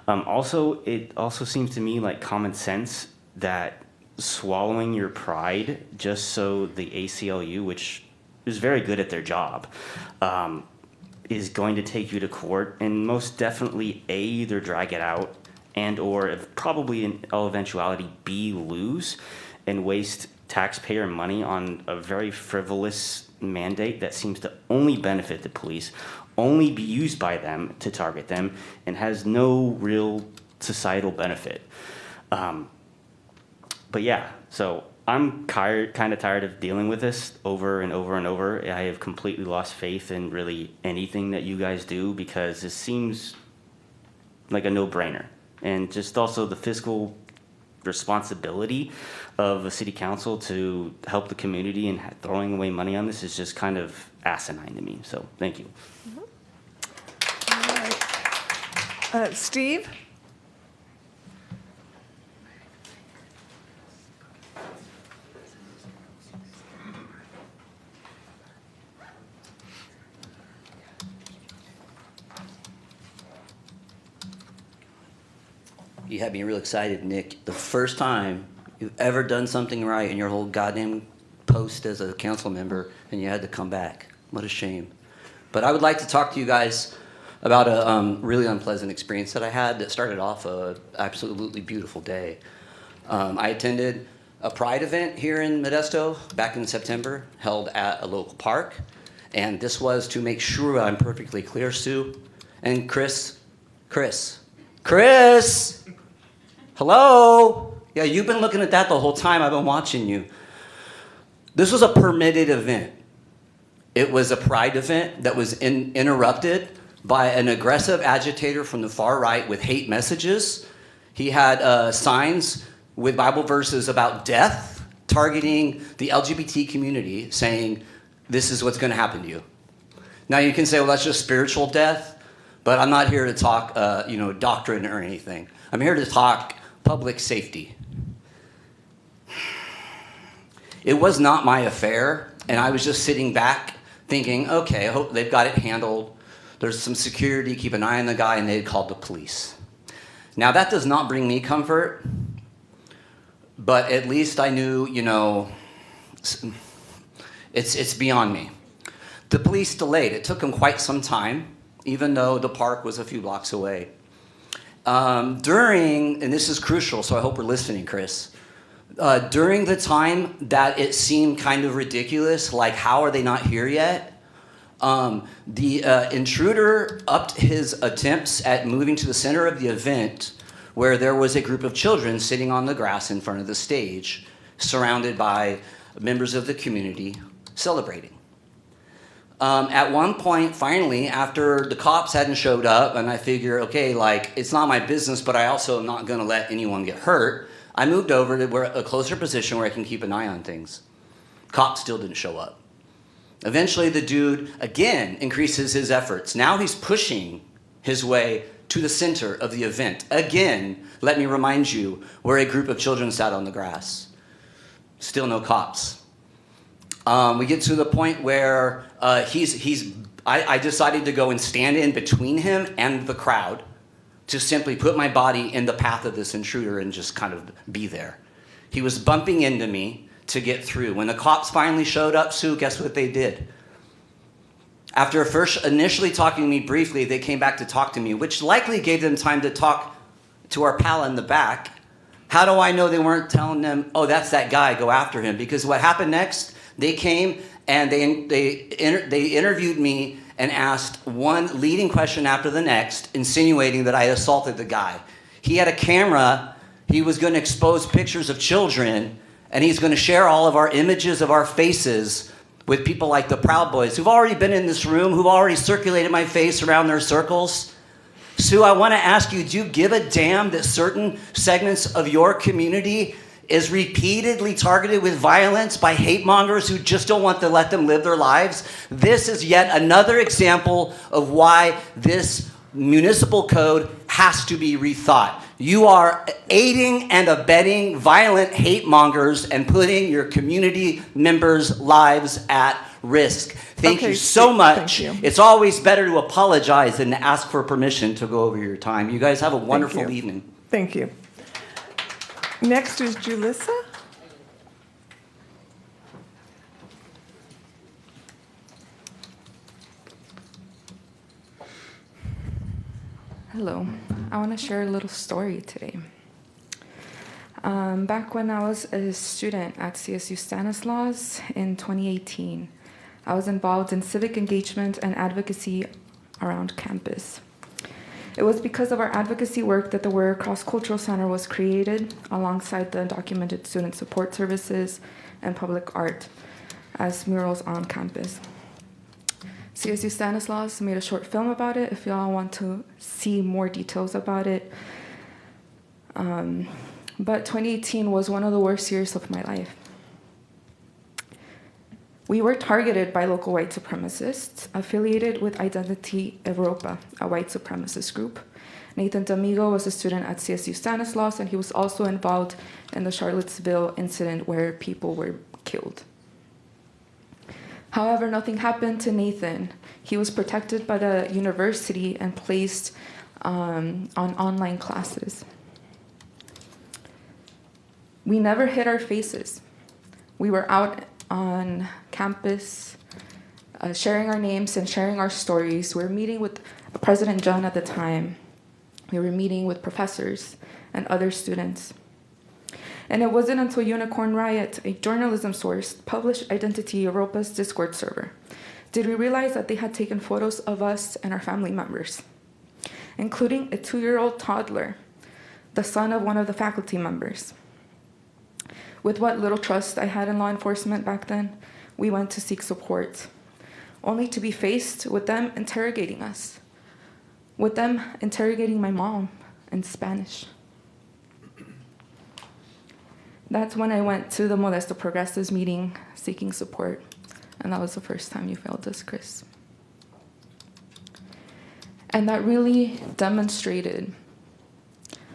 It also seems to me like common sense that swallowing your pride just so the ACLU, which is very good at their job, is going to take you to court and most definitely A, either drag it out and or probably in all eventuality B, lose and waste taxpayer money on a very frivolous mandate that seems to only benefit the police, only be used by them to target them, and has no real societal benefit. But yeah, so I'm kind of tired of dealing with this over and over and over. I have completely lost faith in really anything that you guys do because it seems like a no-brainer. And just also the fiscal responsibility of a city council to help the community and throwing away money on this is just kind of asinine to me. So thank you. All right. Steve? You had me real excited, Nick. The first time you've ever done something right in your whole goddamn post as a council member, and you had to come back. What a shame. But I would like to talk to you guys about a really unpleasant experience that I had that started off an absolutely beautiful day. I attended a Pride event here in Modesto back in September, held at a local park. And this was to make sure I'm perfectly clear, Sue, and Chris. Hello? Yeah, you've been looking at that the whole time. I've been watching you. This was a permitted event. It was a Pride event that was interrupted by an aggressive agitator from the far right with hate messages. He had signs with Bible verses about death, targeting the LGBT community, saying, this is what's going to happen to you. Now you can say, well, that's just spiritual death, but I'm not here to talk doctrine or anything. I'm here to talk public safety. It was not my affair, and I was just sitting back thinking, okay, I hope they've got it handled. There's some security, keep an eye on the guy, and they had called the police. Now that does not bring me comfort, but at least I knew, it's beyond me. The police delayed. It took them quite some time, even though the park was a few blocks away. And this is crucial, so I hope we're listening, Chris. During the time that it seemed kind of ridiculous, like how are they not here yet? The intruder upped his attempts at moving to the center of the event, where there was a group of children sitting on the grass in front of the stage, surrounded by members of the community celebrating. At one point, finally, after the cops hadn't showed up, and I figure, okay, it's not my business, but I also am not going to let anyone get hurt, I moved over to a closer position where I can keep an eye on things. Cops still didn't show up. Eventually, the dude, again, increases his efforts. Now he's pushing his way to the center of the event. Again, let me remind you, where a group of children sat on the grass. Still no cops. We get to the point where I decided to go and stand in between him and the crowd to simply put my body in the path of this intruder and just kind of be there. He was bumping into me to get through. When the cops finally showed up, Sue, guess what they did? After first initially talking to me briefly, they came back to talk to me, which likely gave them time to talk to our pal in the back. How do I know they weren't telling them, oh, that's that guy, go after him? Because what happened next, they came and they interviewed me and asked one leading question after the next, insinuating that I had assaulted the guy. He had a camera. He was going to expose pictures of children, and he's going to share all of our images of our faces with people like the Proud Boys, who've already been in this room, who've already circulated my face around their circles. Sue, I want to ask you, do you give a damn that certain segments of your community is repeatedly targeted with violence by hate mongers who just don't want to let them live their lives? This is yet another example of why this municipal code has to be rethought. You are aiding and abetting violent hate mongers and putting your community members' lives at risk. Thank you so much. Thank you. It's always better to apologize than to ask for permission to go over your time. You guys have a wonderful evening. Thank you. Next is Julissa. Hello. I want to share a little story today. Back when I was a student at CSU Stanislaus in 2018, I was involved in civic engagement and advocacy around campus. It was because of our advocacy work that the Warrior Cross Cultural Center was created alongside the documented student support services and public art as murals on campus. CSU Stanislaus made a short film about it if y'all want to see more details about it. But 2018 was one of the worst years of my life. We were targeted by local white supremacists affiliated with Identity Europa, a white supremacist group. Nathan D'Amigo was a student at CSU Stanislaus, and he was also involved in the Charlottesville incident where people were killed. However, nothing happened to Nathan. He was protected by the university and placed on online classes. We never hid our faces. We were out on campus, sharing our names and sharing our stories. We were meeting with President John at the time. We were meeting with professors and other students. And it wasn't until Unicorn Riot, a journalism source, published Identity Europa's Discord server, did we realize that they had taken photos of us and our family members, including a 2-year-old toddler, the son of one of the faculty members. With what little trust I had in law enforcement back then, we went to seek support, only to be faced with them interrogating us, with them interrogating my mom in Spanish. That's when I went to the Modesto Progressives meeting seeking support, and that was the first time you failed us, Chris. And that really demonstrated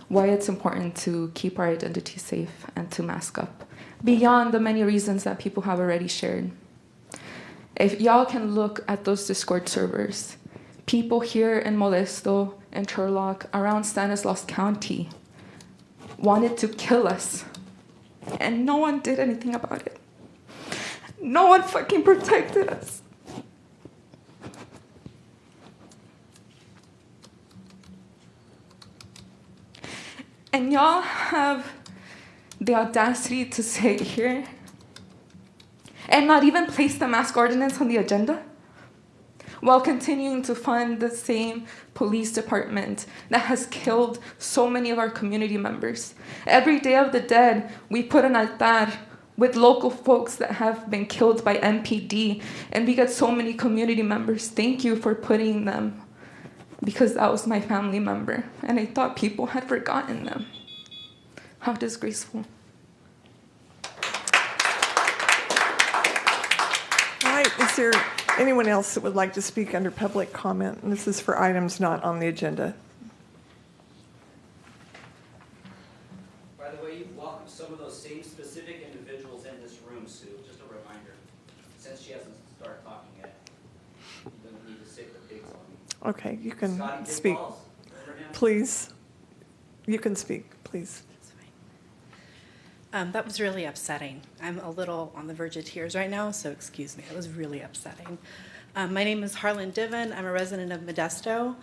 why it's important to keep our identity safe and to mask up, beyond the many reasons that people have already shared. If y'all can look at those Discord servers, people here in Modesto and Turlock, around Stanislaus County, wanted to kill us, and no one did anything about it. No one fucking protected us. And y'all have the audacity to sit here and not even place the mask ordinance on the agenda while continuing to fund the same police department that has killed so many of our community members. Every Day of the Dead, we put an altar with local folks that have been killed by MPD, and we get so many community members. Thank you for putting them, because that was my family member, and I thought people had forgotten them. How disgraceful. All right, is there anyone else that would like to speak under public comment? And this is for items not on the agenda. By the way, you've welcomed some of those same specific individuals in this room, Sue. Just a reminder. Since she hasn't started talking yet, you don't need to sick the pigs on me. Okay, you can Scotty Big speak. Balls. Abraham? Please. You can speak, please. That was really upsetting. I'm a little on the verge of tears right now, so excuse me. It was really upsetting. My name is Harlan Diven. I'm a resident of Modesto.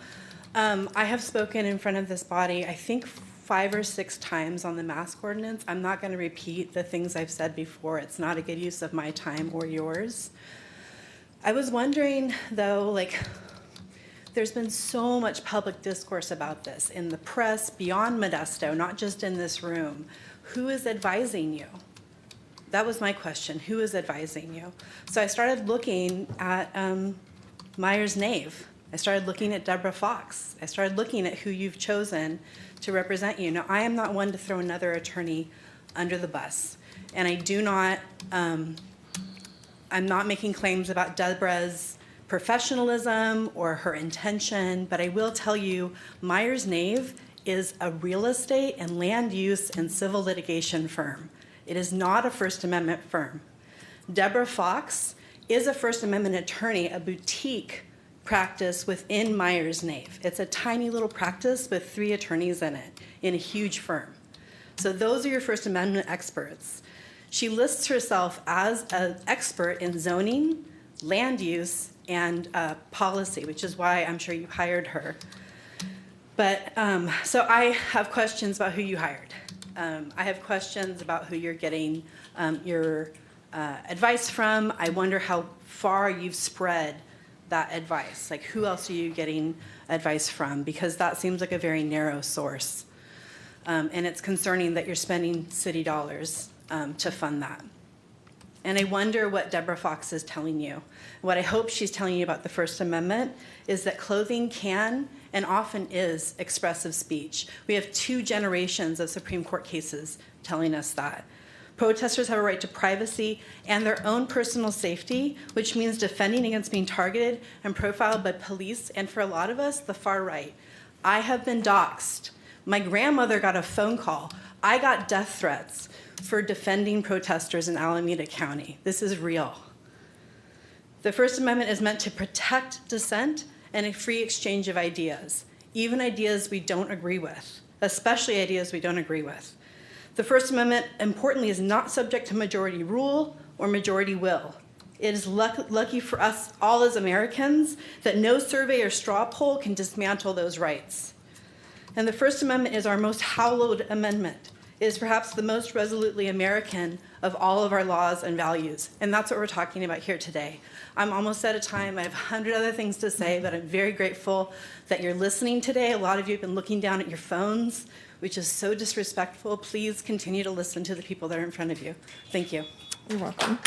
I have spoken in front of this body, I think 5 or 6 times on the mask ordinance. I'm not going to repeat the things I've said before. It's not a good use of my time or yours. I was wondering, though, like, there's been so much public discourse about this in the press, beyond Modesto, not just in this room. Who is advising you? That was my question. Who is advising you? So I started looking at Myers-Nave. I started looking at Deborah Fox. I started looking at who you've chosen to represent you. Now, I am not one to throw another attorney under the bus. And I do not, I'm not making claims about Deborah's professionalism or her intention, but I will tell you, Myers-Nave is a real estate and land use and civil litigation firm. It is not a First Amendment firm. Deborah Fox is a First Amendment attorney, a boutique practice within Myers-Nave. It's a tiny little practice with 3 attorneys in it, in a huge firm. So those are your First Amendment experts. She lists herself as an expert in zoning, land use, and policy, which is why I'm sure you hired her. But, so I have questions about who you hired. I have questions about who you're getting your advice from. I wonder how far you've spread that advice. Like, who else are you getting advice from? Because that seems like a very narrow source. And it's concerning that you're spending city dollars to fund that. And I wonder what Deborah Fox is telling you. What I hope she's telling you about the First Amendment is that clothing can and often is expressive speech. We have 2 generations of Supreme Court cases telling us that. Protesters have a right to privacy and their own personal safety, which means defending against being targeted and profiled by police, and for a lot of us, the far right. I have been doxxed. My grandmother got a phone call. I got death threats for defending protesters in Alameda County. This is real. The First Amendment is meant to protect dissent and a free exchange of ideas, even ideas we don't agree with, especially ideas we don't agree with. The First Amendment, importantly, is not subject to majority rule or majority will. It is lucky for us all as Americans that no survey or straw poll can dismantle those rights. And the First Amendment is our most hallowed amendment. It is perhaps the most resolutely American of all of our laws and values. And that's what we're talking about here today. I'm almost out of time. I have 100 other things to say, but I'm very grateful that you're listening today. A lot of you have been looking down at your phones, which is so disrespectful. Please continue to listen to the people that are in front of you. Thank you. You're welcome.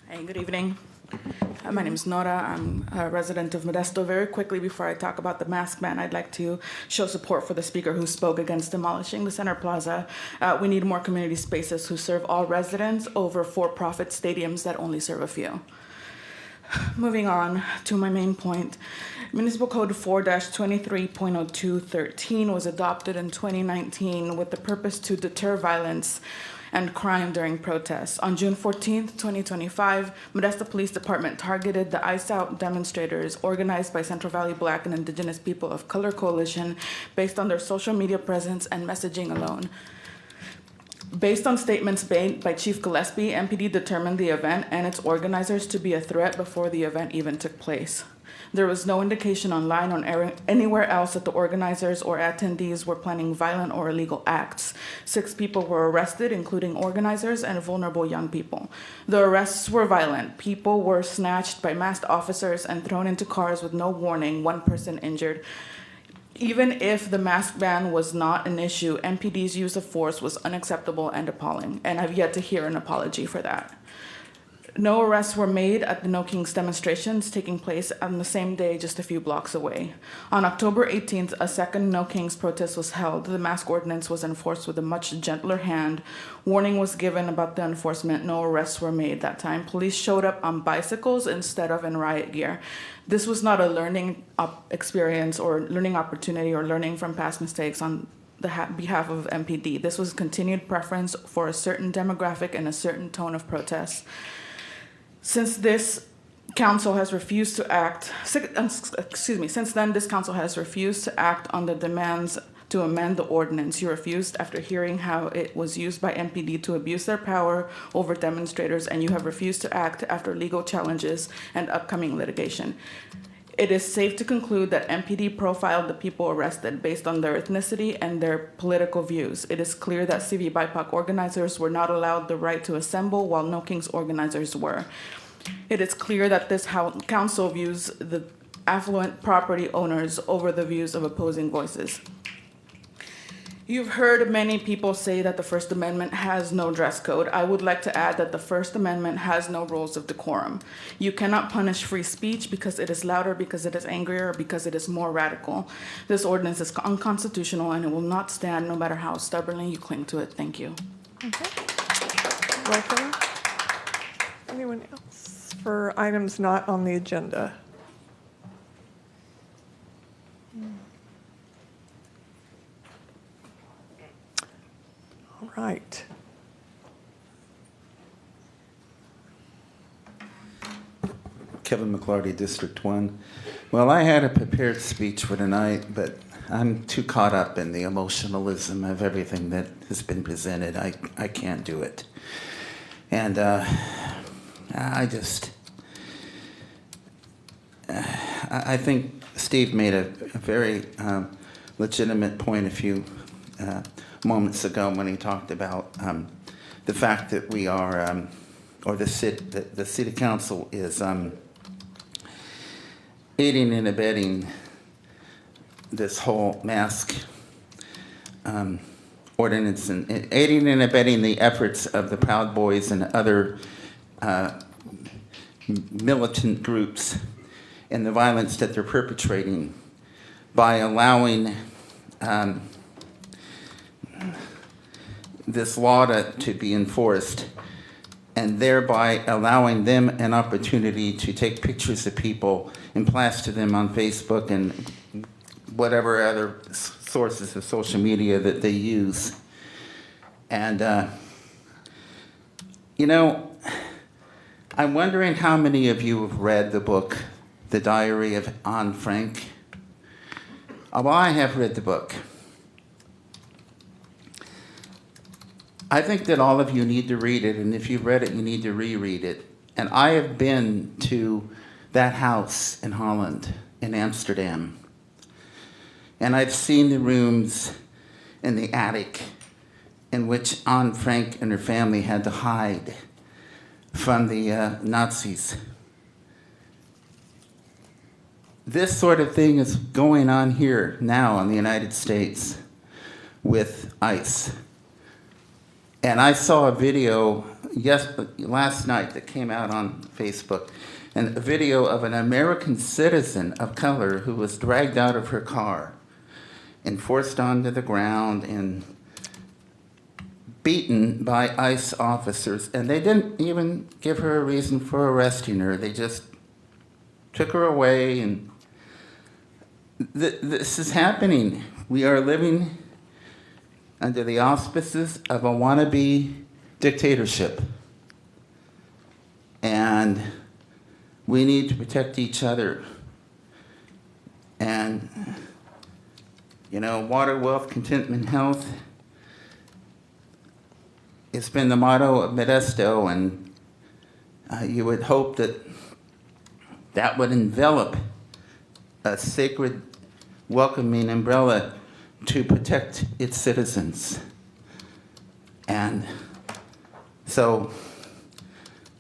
Hey, good evening. My name is Nora. I'm a resident of Modesto. Very quickly, before I talk about the mask ban, I'd like to show support for the speaker who spoke against demolishing the Center Plaza. We need more community spaces who serve all residents over for-profit stadiums that only serve a few. Moving on to my main point, Municipal Code 4-23.0213 was adopted in 2019 with the purpose to deter violence and crime during protests. On June 14, 2025, Modesto Police Department targeted the Ice Out demonstrators organized by Central Valley Black and Indigenous People of Color Coalition based on their social media presence and messaging alone. Based on statements made by Chief Gillespie, MPD determined the event and its organizers to be a threat before the event even took place. There was no indication online or anywhere else that the organizers or attendees were planning violent or illegal acts. 6 people were arrested, including organizers and vulnerable young people. The arrests were violent. People were snatched by masked officers and thrown into cars with no warning, 1 person injured. Even if the mask ban was not an issue, MPD's use of force was unacceptable and appalling, and I've yet to hear an apology for that. No arrests were made at the No Kings demonstrations taking place on the same day just a few blocks away. On October 18th, a second No Kings protest was held. The mask ordinance was enforced with a much gentler hand. Warning was given about the enforcement. No arrests were made that time. Police showed up on bicycles instead of in riot gear. This was not a learning experience or learning opportunity or learning from past mistakes on the behalf of MPD. This was continued preference for a certain demographic and a certain tone of protest. Since this council has refused to act, since then this council has refused to act on the demands to amend the ordinance. You refused after hearing how it was used by MPD to abuse their power over demonstrators, and you have refused to act after legal challenges and upcoming litigation. It is safe to conclude that MPD profiled the people arrested based on their ethnicity and their political views. It is clear that CV BIPOC organizers were not allowed the right to assemble while No Kings organizers were. It is clear that this council views the affluent property owners over the views of opposing voices. You've heard many people say that the First Amendment has no dress code. I would like to add that the First Amendment has no rules of decorum. You cannot punish free speech because it is louder, because it is angrier, or because it is more radical. This ordinance is unconstitutional and it will not stand no matter how stubbornly you cling to it. Thank you. Okay. Welcome. Anyone else for items not on the agenda? All right. Kevin McClarty, District 1. Well, I had a prepared speech for tonight, but I'm too caught up in the emotionalism of everything that has been presented. I can't do it. And I think Steve made a very legitimate point a few moments ago when he talked about the fact that we are, or the City Council is aiding and abetting this whole mask ordinance and aiding and abetting the efforts of the Proud Boys and other militant groups and the violence that they're perpetrating by allowing this law to be enforced, and thereby allowing them an opportunity to take pictures of people and plaster them on Facebook and whatever other sources of social media that they use. And, you know, I'm wondering how many of you have read the book, The Diary of Anne Frank? Well, I have read the book. I think that all of you need to read it, and if you've read it, you need to reread it. And I have been to that house in Holland, in Amsterdam, and I've seen the rooms in the attic in which Anne Frank and her family had to hide from the Nazis. This sort of thing is going on here now in the United States with ICE. And I saw a video last night that came out on Facebook, and a video of an American citizen of color who was dragged out of her car and forced onto the ground and beaten by ICE officers. And they didn't even give her a reason for arresting her. They just took her away, and this is happening. We are living under the auspices of a wannabe dictatorship. And we need to protect each other. And, you know, water, wealth, contentment, health, it's been the motto of Modesto, and you would hope that that would envelop a sacred, welcoming umbrella to protect its citizens. And so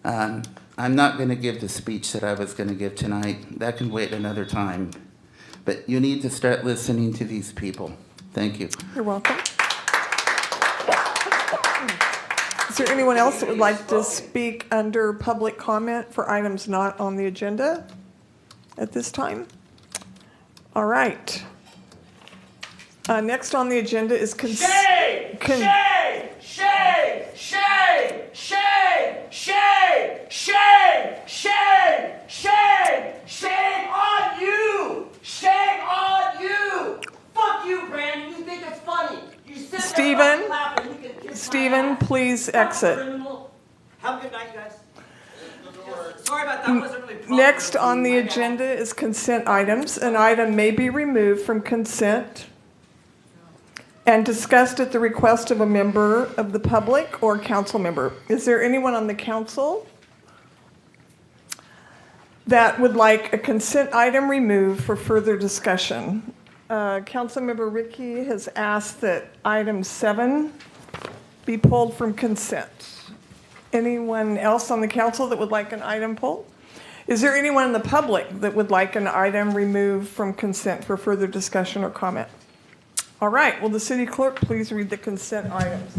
I'm not going to give the speech that I was going to give tonight. That can wait another time. But you need to start listening to these people. Thank you. You're welcome. Is there anyone else that would like to speak under public comment for items not on the agenda at this time? All right. Next on the agenda is Shame! Shame! Shame! Shame! Shame! Shame! Shame! Shame! Shame! Shame on you! Shame on you! Fuck you, Brandon. You think it's funny. You sit there and laugh and you can kiss my Stephen, ass. please Fuck exit. criminal. Have a good night, guys. Sorry about that. Wasn't really proper. Next on the agenda is consent items. An item may be removed from consent and discussed at the request of a member of the public or council member. Is there anyone on the council that would like a consent item removed for further discussion? Councilmember Ricky has asked that item 7 be pulled from consent. Anyone else on the council that would like an item pulled? Is there anyone in the public that would like an item removed from consent for further discussion or comment? All right, will the city clerk please read the consent items?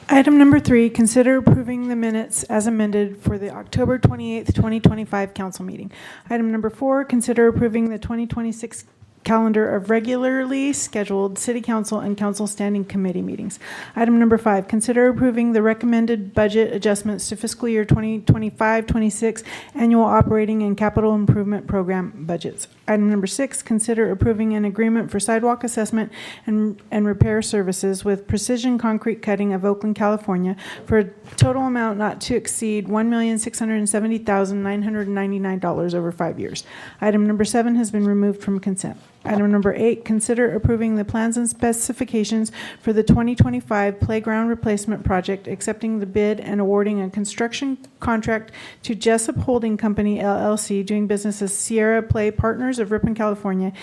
Item number 3, consider approving the minutes as amended for the October 28th, 2025 council meeting. Item number 4, consider approving the 2026 calendar of regularly scheduled city council and council standing committee meetings. Item number 5, consider approving the recommended budget adjustments to fiscal year 2025-26 annual operating and capital improvement program budgets. Item number 6, consider approving an agreement for sidewalk assessment and repair services with Precision Concrete Cutting of Oakland, California for a total amount not to exceed $1,670,999 over 5 years. Item number 7 has been removed from consent. Item number 8, consider approving the plans and specifications for the 2025 playground replacement project, accepting the bid and awarding a construction contract to Jessup Holding Company, LLC, doing business as Sierra Play Partners of Ripon, California,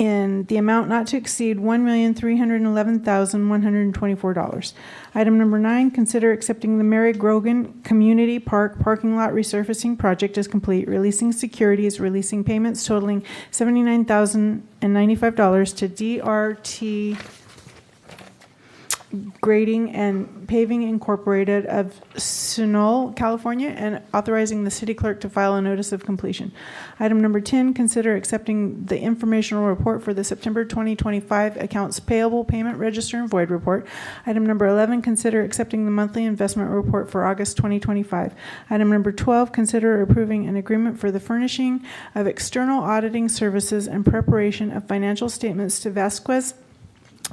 in the amount not to exceed $1,311,124. Item number 9, consider accepting the Mary Grogan Community Park parking lot resurfacing project as complete, releasing securities, releasing payments totaling $79,095 to DRT Grading and Paving Incorporated of Sunol, California, and authorizing the city clerk to file a notice of completion. Item number 10, consider accepting the informational report for the September 2025 accounts payable payment register and void report. Item number 11, consider accepting the monthly investment report for August 2025. Item number 12, consider approving an agreement for the furnishing of external auditing services and preparation of financial statements to Vasquez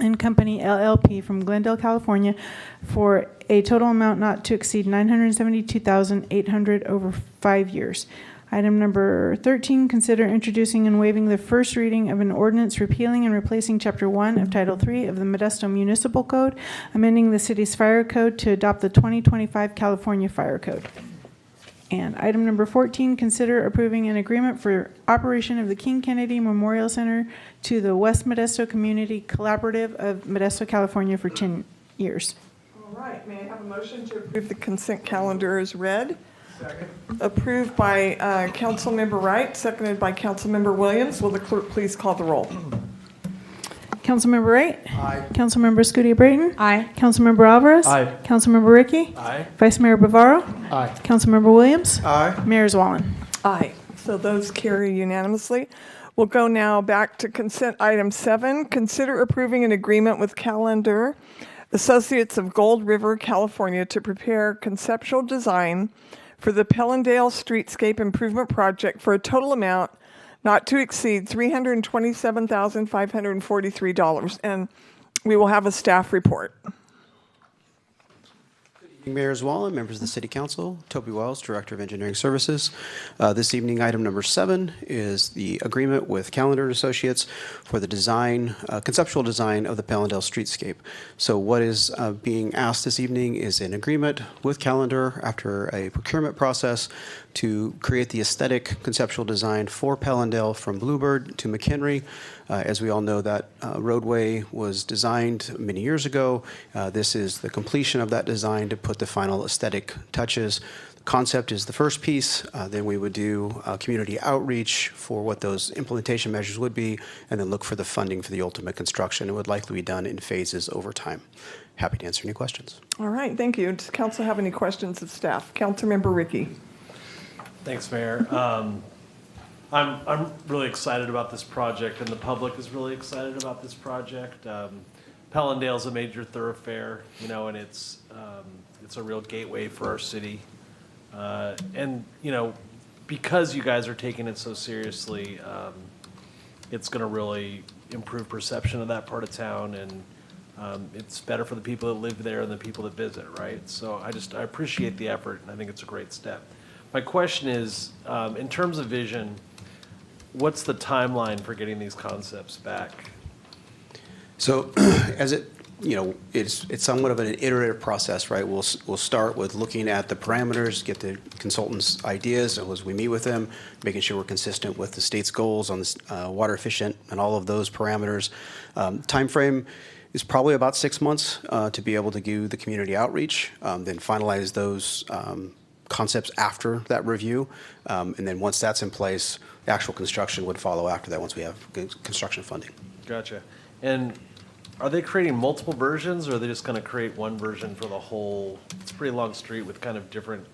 and Company LLP from Glendale, California, for a total amount not to exceed $972,800 over 5 years. Item number 13, consider introducing and waiving the first reading of an ordinance repealing and replacing Chapter 1 of Title 3 of the Modesto Municipal Code, amending the city's fire code to adopt the 2025 California Fire Code. And item number 14, consider approving an agreement for operation of the King Kennedy Memorial Center to the West Modesto Community Collaborative of Modesto, California for 10 years. All right, may I have a motion to approve the consent calendar as read? Second. Approved by Councilmember Wright, seconded by Councilmember Williams. Will the clerk please call the roll? Councilmember Wright? Aye. Councilmember Scudia Brayton? Aye. Councilmember Alvarez? Aye. Councilmember Ricky? Aye. Vice Mayor Bavaro? Aye. Councilmember Williams? Aye. Mayor Zwallen? Aye. So those carry unanimously. We'll go now back to consent item 7. Consider approving an agreement with Calendar Associates of Gold River, California, to prepare conceptual design for the Pellendale Streetscape Improvement Project for a total amount not to exceed $327,543. And we will have a staff report. Mayor Zwallen, members of the City Council, Toby Wells, Director of Engineering Services. This evening, item number 7 is the agreement with Calendar Associates for the design, conceptual design of the Pellendale Streetscape. So what is being asked this evening is an agreement with Calendar after a procurement process to create the aesthetic conceptual design for Pellendale from Bluebird to McHenry. As we all know, that roadway was designed many years ago. This is the completion of that design to put the final aesthetic touches. The concept is the first piece. Then we would do community outreach for what those implementation measures would be, and then look for the funding for the ultimate construction. It would likely be done in phases over time. Happy to answer any questions. All right, thank you. Does council have any questions of staff? Councilmember Ricky. Thanks, Mayor. I'm really excited about this project, and the public is really excited about this project. Pellendale's a major thoroughfare, you know, and it's a real gateway for our city. And you know, because you guys are taking it so seriously, it's going to really improve perception of that part of town, and it's better for the people that live there and the people that visit, right? So I appreciate the effort, and I think it's a great step. My question is, in terms of vision, what's the timeline for getting these concepts back? So as it, you know, it's somewhat of an iterative process, right? We'll start with looking at the parameters, get the consultants' ideas as we meet with them, making sure we're consistent with the state's goals on this water efficient and all of those parameters. Time frame is probably about 6 months to be able to do the community outreach, then finalize those concepts after that review. And then once that's in place, the actual construction would follow after that once we have construction funding. Gotcha. And are they creating multiple versions, or are they just going to create one version for the whole? It's a pretty long street with kind of different,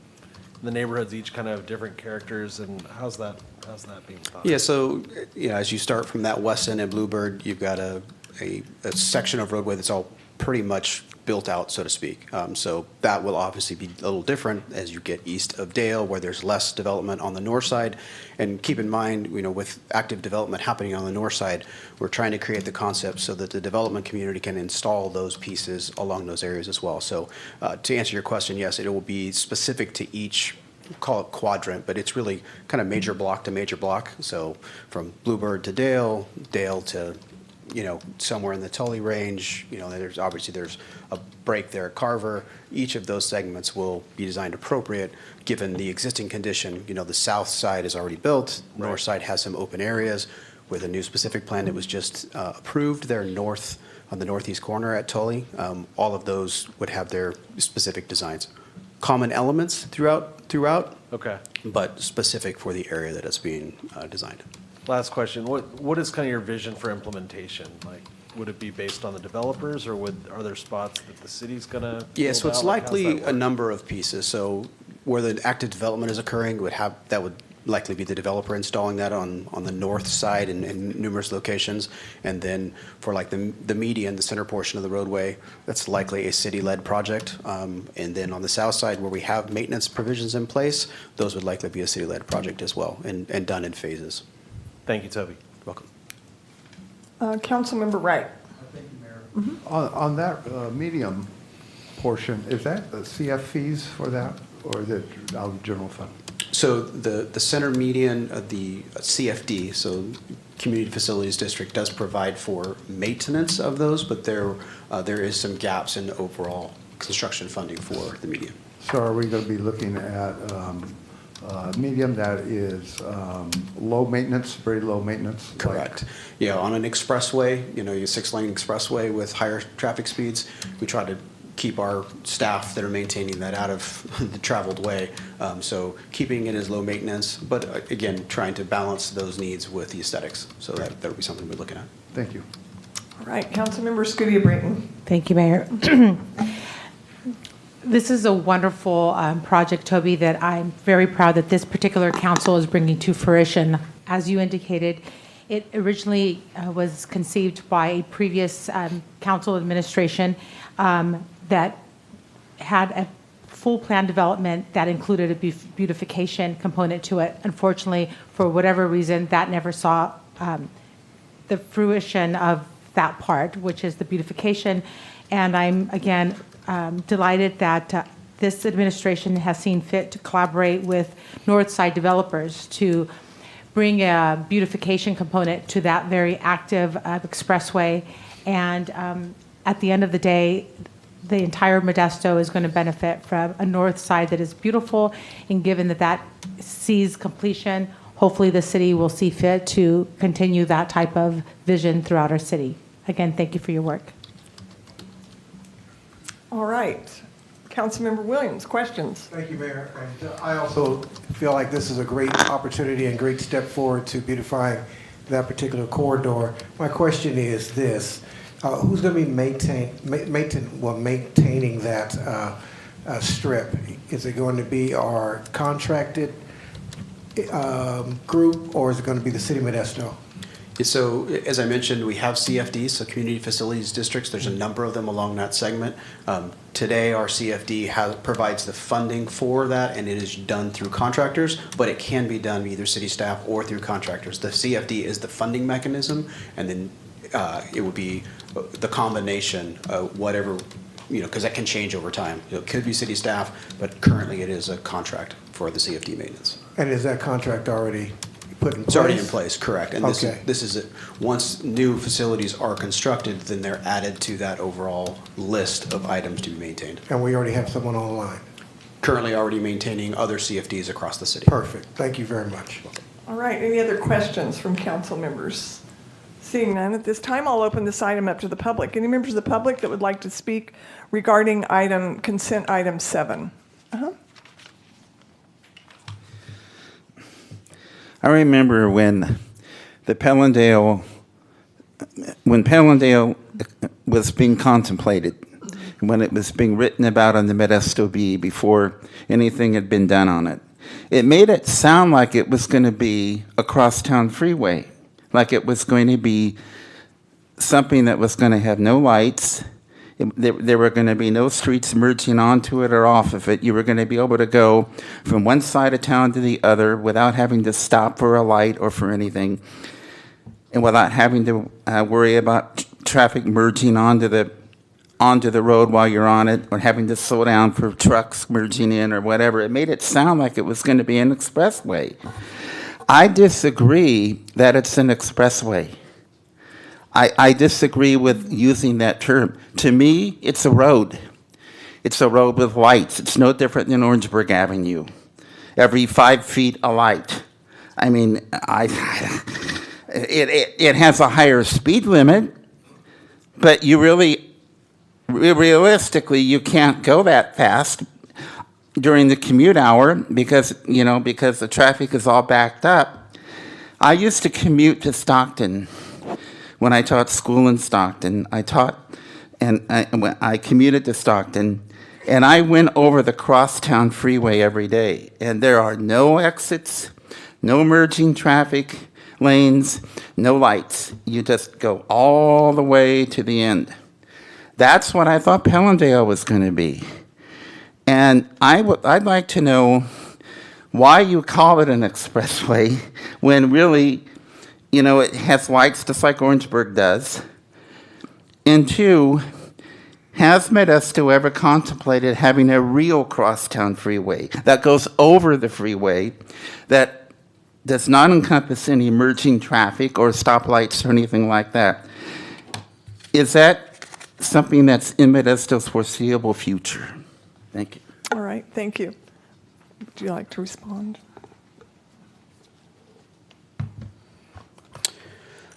the neighborhoods each kind of have different characters, and how's that being thought? Yeah, so you know, as you start from that west end of Bluebird, you've got a section of roadway that's all pretty much built out, so to speak. So that will obviously be a little different as you get east of Dale, where there's less development on the north side. And keep in mind, you know, with active development happening on the north side, we're trying to create the concept so that the development community can install those pieces along those areas as well. So to answer your question, yes, it will be specific to each, call it quadrant, but it's really kind of major block to major block. So from Bluebird to Dale, Dale to, you know, somewhere in the Tully range, you know, there's a break there at Carver. Each of those segments will be designed appropriate given the existing condition. You know, the south side is already built, north side has some open areas. with a new specific plan that was just approved there north on the northeast corner at Tully. All of those would have their specific designs. Common elements throughout, Okay. but specific for the area that it's being designed. Last question. What is kind of your vision for implementation? Like, would it be based on the developers, or are there spots that the city's gonna? Yeah, so build it's out? Like, how's likely that a work? number of pieces. So where the active development is occurring, that would likely be the developer installing that on the north side in numerous locations. And then for like the median, the center portion of the roadway, that's likely a city-led project. And then on the south side, where we have maintenance provisions in place, those would likely be a city-led project as well, and done in phases. Thank you, Toby. Welcome. Councilmember Wright. On that medium portion, is that the CF fees for that, or is it out of the general fund? So the center median of the CFD, so Community Facilities District, does provide for maintenance of those, but there is some gaps in overall construction funding for the median. So are we going to be looking at medium that is low maintenance, very low maintenance? Correct. Yeah, on an expressway, your 6-lane expressway with higher traffic speeds, we try to keep our staff that are maintaining that out of the traveled way. So keeping it as low maintenance, but again, trying to balance those needs with the aesthetics. So that would be something we're looking at. Thank you. All right, Councilmember Scudia-Brayton. Thank you, Mayor. This is a wonderful project, Toby, that I'm very proud that this particular council is bringing to fruition. As you indicated, it originally was conceived by a previous council administration that had a full plan development that included a beautification component to it. Unfortunately, for whatever reason, that never saw the fruition of that part, which is the beautification. And I'm, again, delighted that this administration has seen fit to collaborate with Northside developers to bring a beautification component to that very active expressway. And at the end of the day, the entire Modesto is going to benefit from a north side that is beautiful. And given that that sees completion, hopefully the city will see fit to continue that type of vision throughout our city. Again, thank you for your work. All right. Councilmember Williams, questions? Thank you, Mayor. And I also feel like this is a great opportunity and great step forward to beautifying that particular corridor. My question is this. Who's going to be maintaining that strip? Is it going to be our contracted group, or is it going to be the City of Modesto? So, as I mentioned, we have CFDs, so Community Facilities Districts. There's a number of them along that segment. Today, our CFD provides the funding for that, and it is done through contractors, but it can be done either city staff or through contractors. The CFD is the funding mechanism, and then it would be the combination of whatever, because that can change over time. It could be city staff, but currently it is a contract for the CFD maintenance. And is that contract already put in place? It's already in place, correct. And Okay. this is it. Once new facilities are constructed, then they're added to that overall list of items to be maintained. And we already have someone online? Currently already maintaining other CFDs across the city. Perfect. Thank you very much. All right, any other questions from council members? Seeing none, at this time, I'll open this item up to the public. Any members of the public that would like to speak regarding consent item 7? I remember when Pellendale was being contemplated, when it was being written about on the Modesto Bee before anything had been done on it. It made it sound like it was going to be a crosstown freeway, like it was going to be something that was going to have no lights. There were going to be no streets merging onto it or off of it. You were going to be able to go from one side of town to the other without having to stop for a light or for anything, and without having to worry about traffic merging onto the road while you're on it, or having to slow down for trucks merging in or whatever. It made it sound like it was going to be an expressway. I disagree that it's an expressway. I disagree with using that term. To me, it's a road. It's a road with lights. It's no different than Orangeburg Avenue. Every 5 feet, a light. I mean, it has a higher speed limit, but realistically, you can't go that fast during the commute hour because the traffic is all backed up. I used to commute to Stockton when I taught school in Stockton. I commuted to Stockton, and I went over the crosstown freeway every day. And there are no exits, no merging traffic lanes, no lights. You just go all the way to the end. That's what I thought Pellendale was going to be. And I'd like to know why you call it an expressway when really, it has lights just like Orangeburg does. And two, has Modesto ever contemplated having a real crosstown freeway that goes over the freeway that does not encompass any merging traffic or stoplights or anything like that? Is that something that's in Modesto's foreseeable future? Thank you. All right, thank you. Would you like to respond?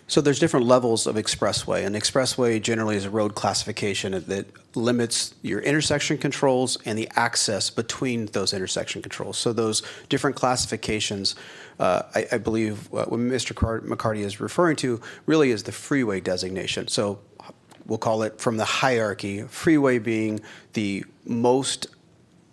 So there's different levels of expressway. An expressway generally is a road classification that limits your intersection controls and the access between those intersection controls. So those different classifications, I believe what Mr. McCarty is referring to really is the freeway designation. So we'll call it from the hierarchy, freeway being the most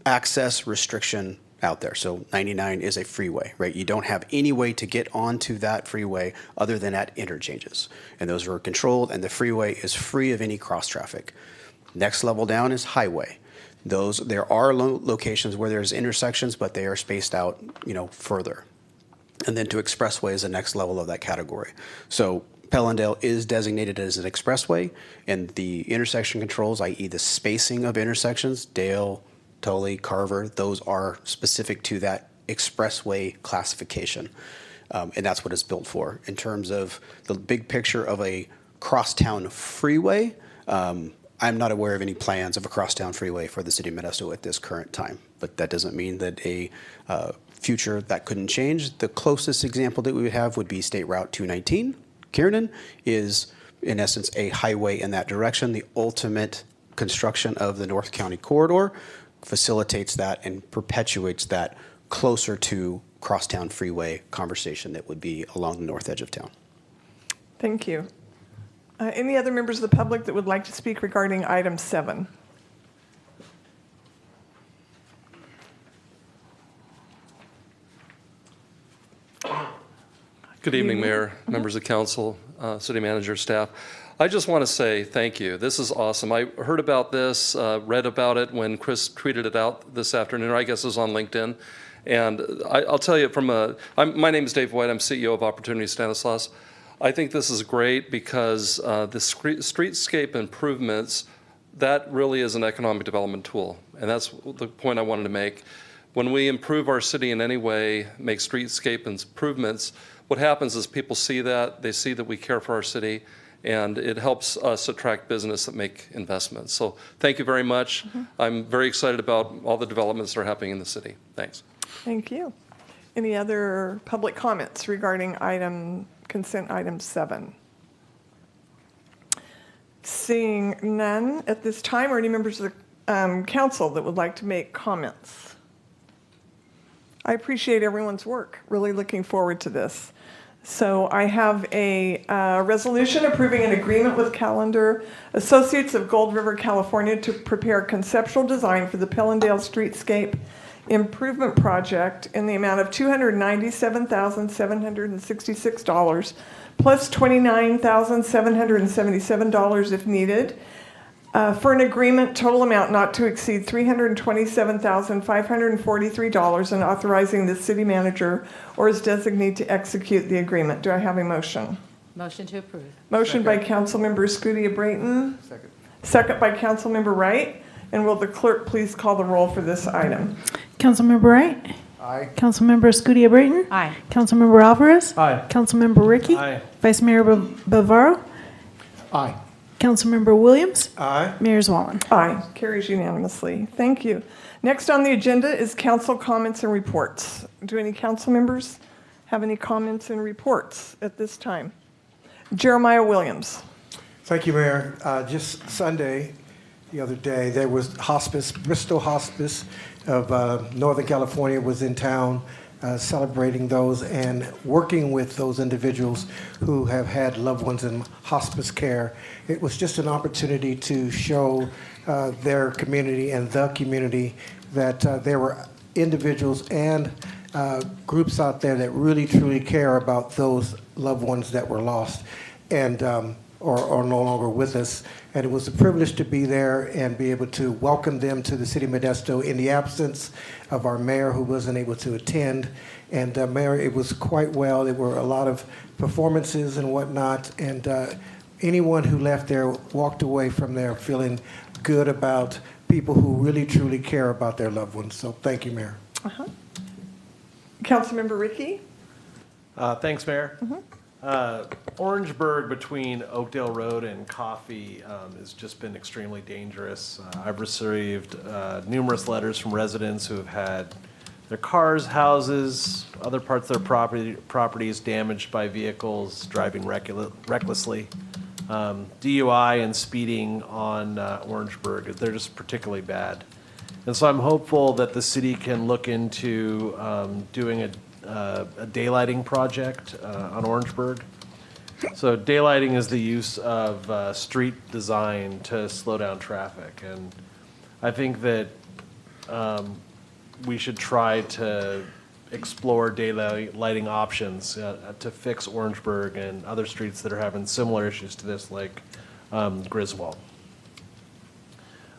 access restriction out there. So 99 is a freeway, right? You don't have any way to get onto that freeway other than at interchanges. And those are controlled, and the freeway is free of any cross traffic. Next level down is highway. There are locations where there's intersections, but they are spaced out, further. And then to expressway is the next level of that category. So Pellendale is designated as an expressway, and the intersection controls, i.e. the spacing of intersections, Dale, Tully, Carver, those are specific to that expressway classification. And that's what it's built for. In terms of the big picture of a crosstown freeway, I'm not aware of any plans of a crosstown freeway for the city of Modesto at this current time. But that doesn't mean that a future that couldn't change. The closest example that we would have would be State Route 219. Kiernan is, in essence, a highway in that direction. The ultimate construction of the North County corridor facilitates that and perpetuates that closer to crosstown freeway conversation that would be along the north edge of town. Thank you. Any other members of the public that would like to speak regarding item 7? Good evening, Mayor, members of council, city manager, staff. I just want to say thank you. This is awesome. I heard about this, read about it when Chris tweeted it out this afternoon, or I guess it was on LinkedIn. And I'll tell you my name is Dave White. I'm CEO of Opportunity Stanislaus. I think this is great because the streetscape improvements, that really is an economic development tool. And that's the point I wanted to make. When we improve our city in any way, make streetscape improvements, what happens is people see that, they see that we care for our city, and it helps us attract business that make investments. So thank you very much. I'm very excited about all the developments that are happening in the city. Thanks. Thank you. Any other public comments regarding consent item 7? Seeing none at this time, or any members of the council that would like to make comments? I appreciate everyone's work. Really looking forward to this. So I have a resolution approving an agreement with Callender Associates of Gold River, California to prepare conceptual design for the Pellendale Streetscape Improvement Project in the amount of $297,766 plus $29,777 if needed. For an agreement, total amount not to exceed $327,543, and authorizing the city manager or his designee to execute the agreement. Do I have a motion? Motion to approve. Motion by Councilmember Scudia-Brayton. Second. Second by Councilmember Wright. And will the clerk please call the roll for this item? Councilmember Wright? Aye. Councilmember Scudia-Brayton? Aye. Councilmember Alvarez? Aye. Councilmember Ricky? Aye. Vice Mayor Bavaro? Aye. Councilmember Williams? Aye. Mayor Zwallen? Aye. Carries unanimously. Thank you. Next on the agenda is council comments and reports. Do any council members have any comments and reports at this time? Jeremiah Williams. Thank you, Mayor. Just Sunday, the other day, there was hospice, Bristol Hospice of Northern California was in town celebrating those and working with those individuals who have had loved ones in hospice care. It was just an opportunity to show their community and the community that there were individuals and groups out there that really truly care about those loved ones that were lost and or no longer with us. And it was a privilege to be there and be able to welcome them to the City of Modesto in the absence of our mayor who wasn't able to attend. And Mayor, it was quite well. There were a lot of performances and whatnot. And anyone who left there walked away from there feeling good about people who really truly care about their loved ones. So thank you, Mayor. Councilmember Ricky. Thanks, Mayor. Orangeburg between Oakdale Road and Coffee has just been extremely dangerous. I've received numerous letters from residents who have had their cars, houses, other parts of their properties damaged by vehicles driving recklessly. DUI and speeding on Orangeburg, they're just particularly bad. And so I'm hopeful that the city can look into doing a daylighting project on Orangeburg. So daylighting is the use of street design to slow down traffic. And I think that we should try to explore daylighting options to fix Orangeburg and other streets that are having similar issues to this, like Griswold.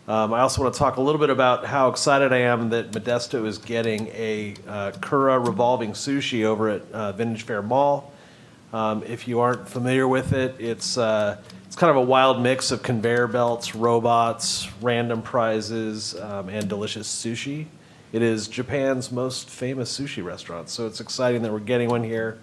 I also want to talk a little bit about how excited I am that Modesto is getting a Kura revolving sushi over at Vintage Fair Mall. If you aren't familiar with it, it's kind of a wild mix of conveyor belts, robots, random prizes, and delicious sushi. It is Japan's most famous sushi restaurant, so it's exciting that we're getting one here.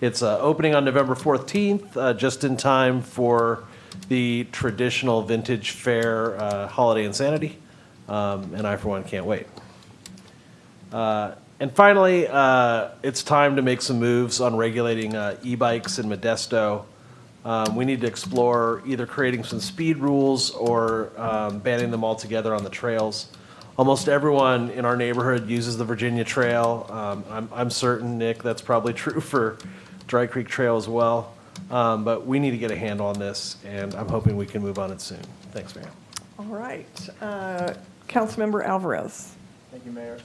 It's opening on November 14th, just in time for the traditional Vintage Fair Holiday Insanity, and I, for one, can't wait. And finally, it's time to make some moves on regulating e-bikes in Modesto. We need to explore either creating some speed rules or banning them altogether on the trails. Almost everyone in our neighborhood uses the Virginia Trail. I'm certain, Nick, that's probably true for Dry Creek Trail as well. But we need to get a handle on this, and I'm hoping we can move on it soon. Thanks, Mayor. All right. Councilmember Alvarez. Thank you, Mayor.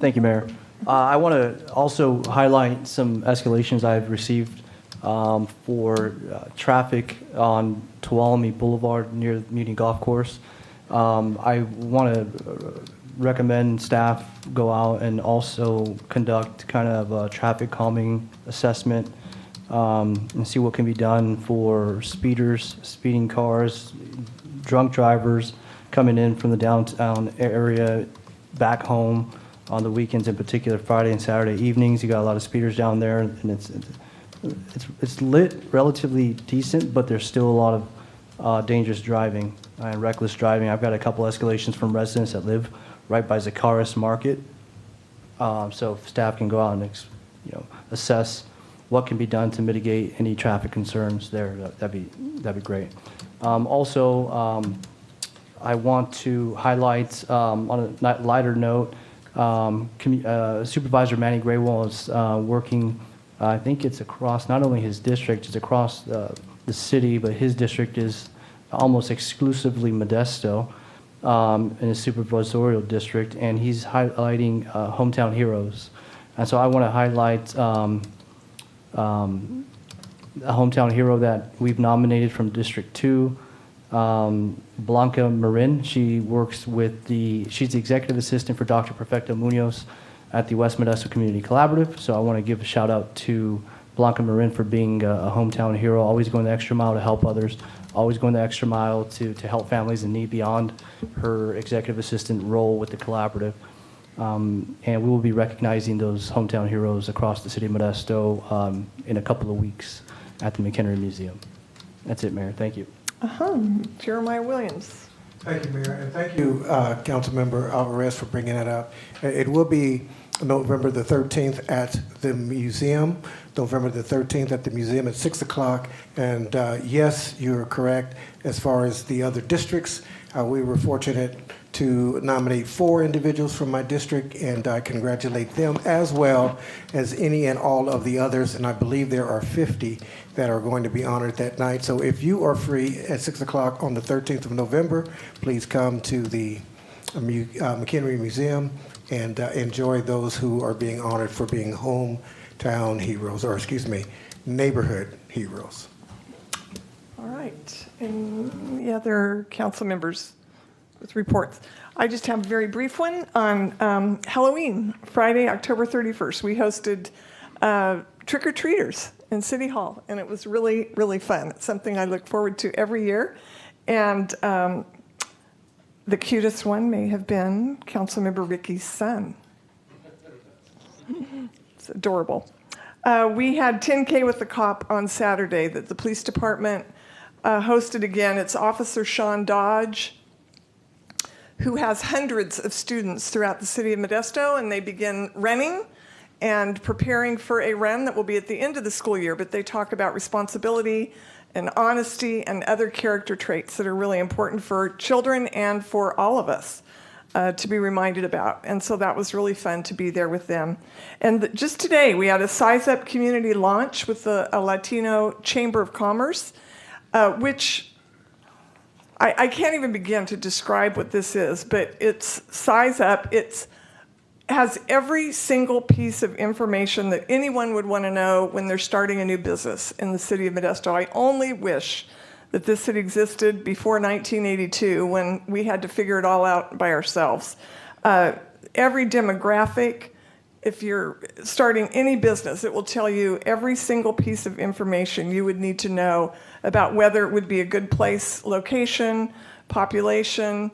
Thank you, Mayor. I want to also highlight some escalations I've received for traffic on Tuolumne Boulevard near the Muni Golf Course. I want to recommend staff go out and also conduct kind of a traffic calming assessment and see what can be done for speeders, speeding cars, drunk drivers coming in from the downtown area back home on the weekends, in particular Friday and Saturday evenings. You got a lot of speeders down there, and it's lit relatively decent, but there's still a lot of dangerous driving and reckless driving. I've got a couple escalations from residents that live right by Zacchaeus Market, so if staff can go out and assess what can be done to mitigate any traffic concerns there, that'd be great. Also, I want to highlight on a lighter note, Supervisor Manny Graywall is working, I think it's across not only his district, it's across the city, but his district is almost exclusively Modesto in his supervisorial district, and he's highlighting hometown heroes. And so I want to highlight a hometown hero that we've nominated from District 2, Blanca Marin. She works with she's the executive assistant for Dr. Perfecto Munoz at the West Modesto Community Collaborative. So I want to give a shout out to Blanca Marin for being a hometown hero, always going the extra mile to help others, always going the extra mile to help families in need beyond her executive assistant role with the collaborative. And we will be recognizing those hometown heroes across the city of Modesto in a couple of weeks at the McHenry Museum. That's it, Mayor. Thank you. Jeremiah Williams. Thank you, Mayor, and thank you, Councilmember Alvarez, for bringing that up. It will be November the 13th at the museum. November the 13th at the museum at 6 o'clock. And yes, you're correct. As far as the other districts, we were fortunate to nominate 4 individuals from my district, and I congratulate them as well as any and all of the others. And I believe there are 50 that are going to be honored that night. So if you are free at 6 o'clock on the 13th of November, please come to the McHenry Museum and enjoy those who are being honored for being hometown heroes, or excuse me, neighborhood heroes. All right. Any other council members with reports? I just have a very brief one on Halloween, Friday, October 31st. We hosted trick-or-treaters in City Hall, and it was really, really fun. It's something I look forward to every year. And the cutest one may have been Councilmember Ricky's son. It's adorable. We had 10K with the Cop on Saturday that the police department hosted again. It's Officer Sean Dodge, who has hundreds of students throughout the city of Modesto, and they begin running and preparing for a run that will be at the end of the school year. But they talk about responsibility and honesty and other character traits that are really important for children and for all of us to be reminded about. And so that was really fun to be there with them. And just today, we had a Size Up community launch with a Latino Chamber of Commerce, which I can't even begin to describe what this is, but it's Size Up. It has every single piece of information that anyone would want to know when they're starting a new business in the city of Modesto. I only wish that this had existed before 1982, when we had to figure it all out by ourselves. Every demographic, if you're starting any business, it will tell you every single piece of information you would need to know about whether it would be a good place, location, population,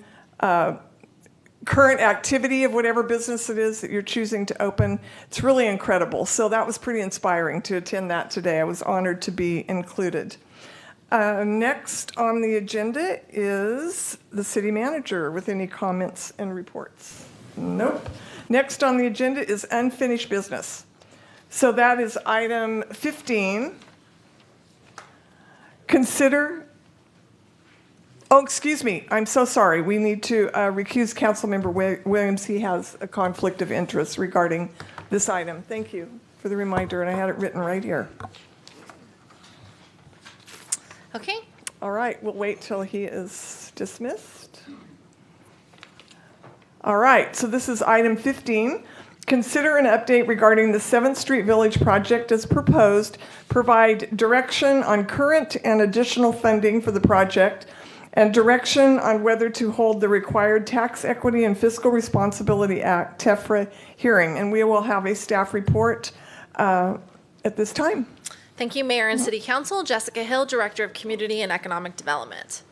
current activity of whatever business it is that you're choosing to open. It's really incredible. So that was pretty inspiring to attend that today. I was honored to be included. Next on the agenda is the city manager with any comments and reports. Nope. Next on the agenda is unfinished business. So that is item 15. Consider, oh, excuse me, I'm so sorry. We need to recuse Councilmember Williams. He has a conflict of interest regarding this item. Thank you for the reminder, and I had it written right here. Okay. All right, we'll wait till he is dismissed. All right, so this is item 15. Consider an update regarding the 7th Street Village project as proposed, provide direction on current and additional funding for the project, and direction on whether to hold the required Tax Equity and Fiscal Responsibility Act, TEFRA, hearing. And we will have a staff report at this time. Thank you, Mayor and City Council. Jessica Hill, Director of Community and Economic Development.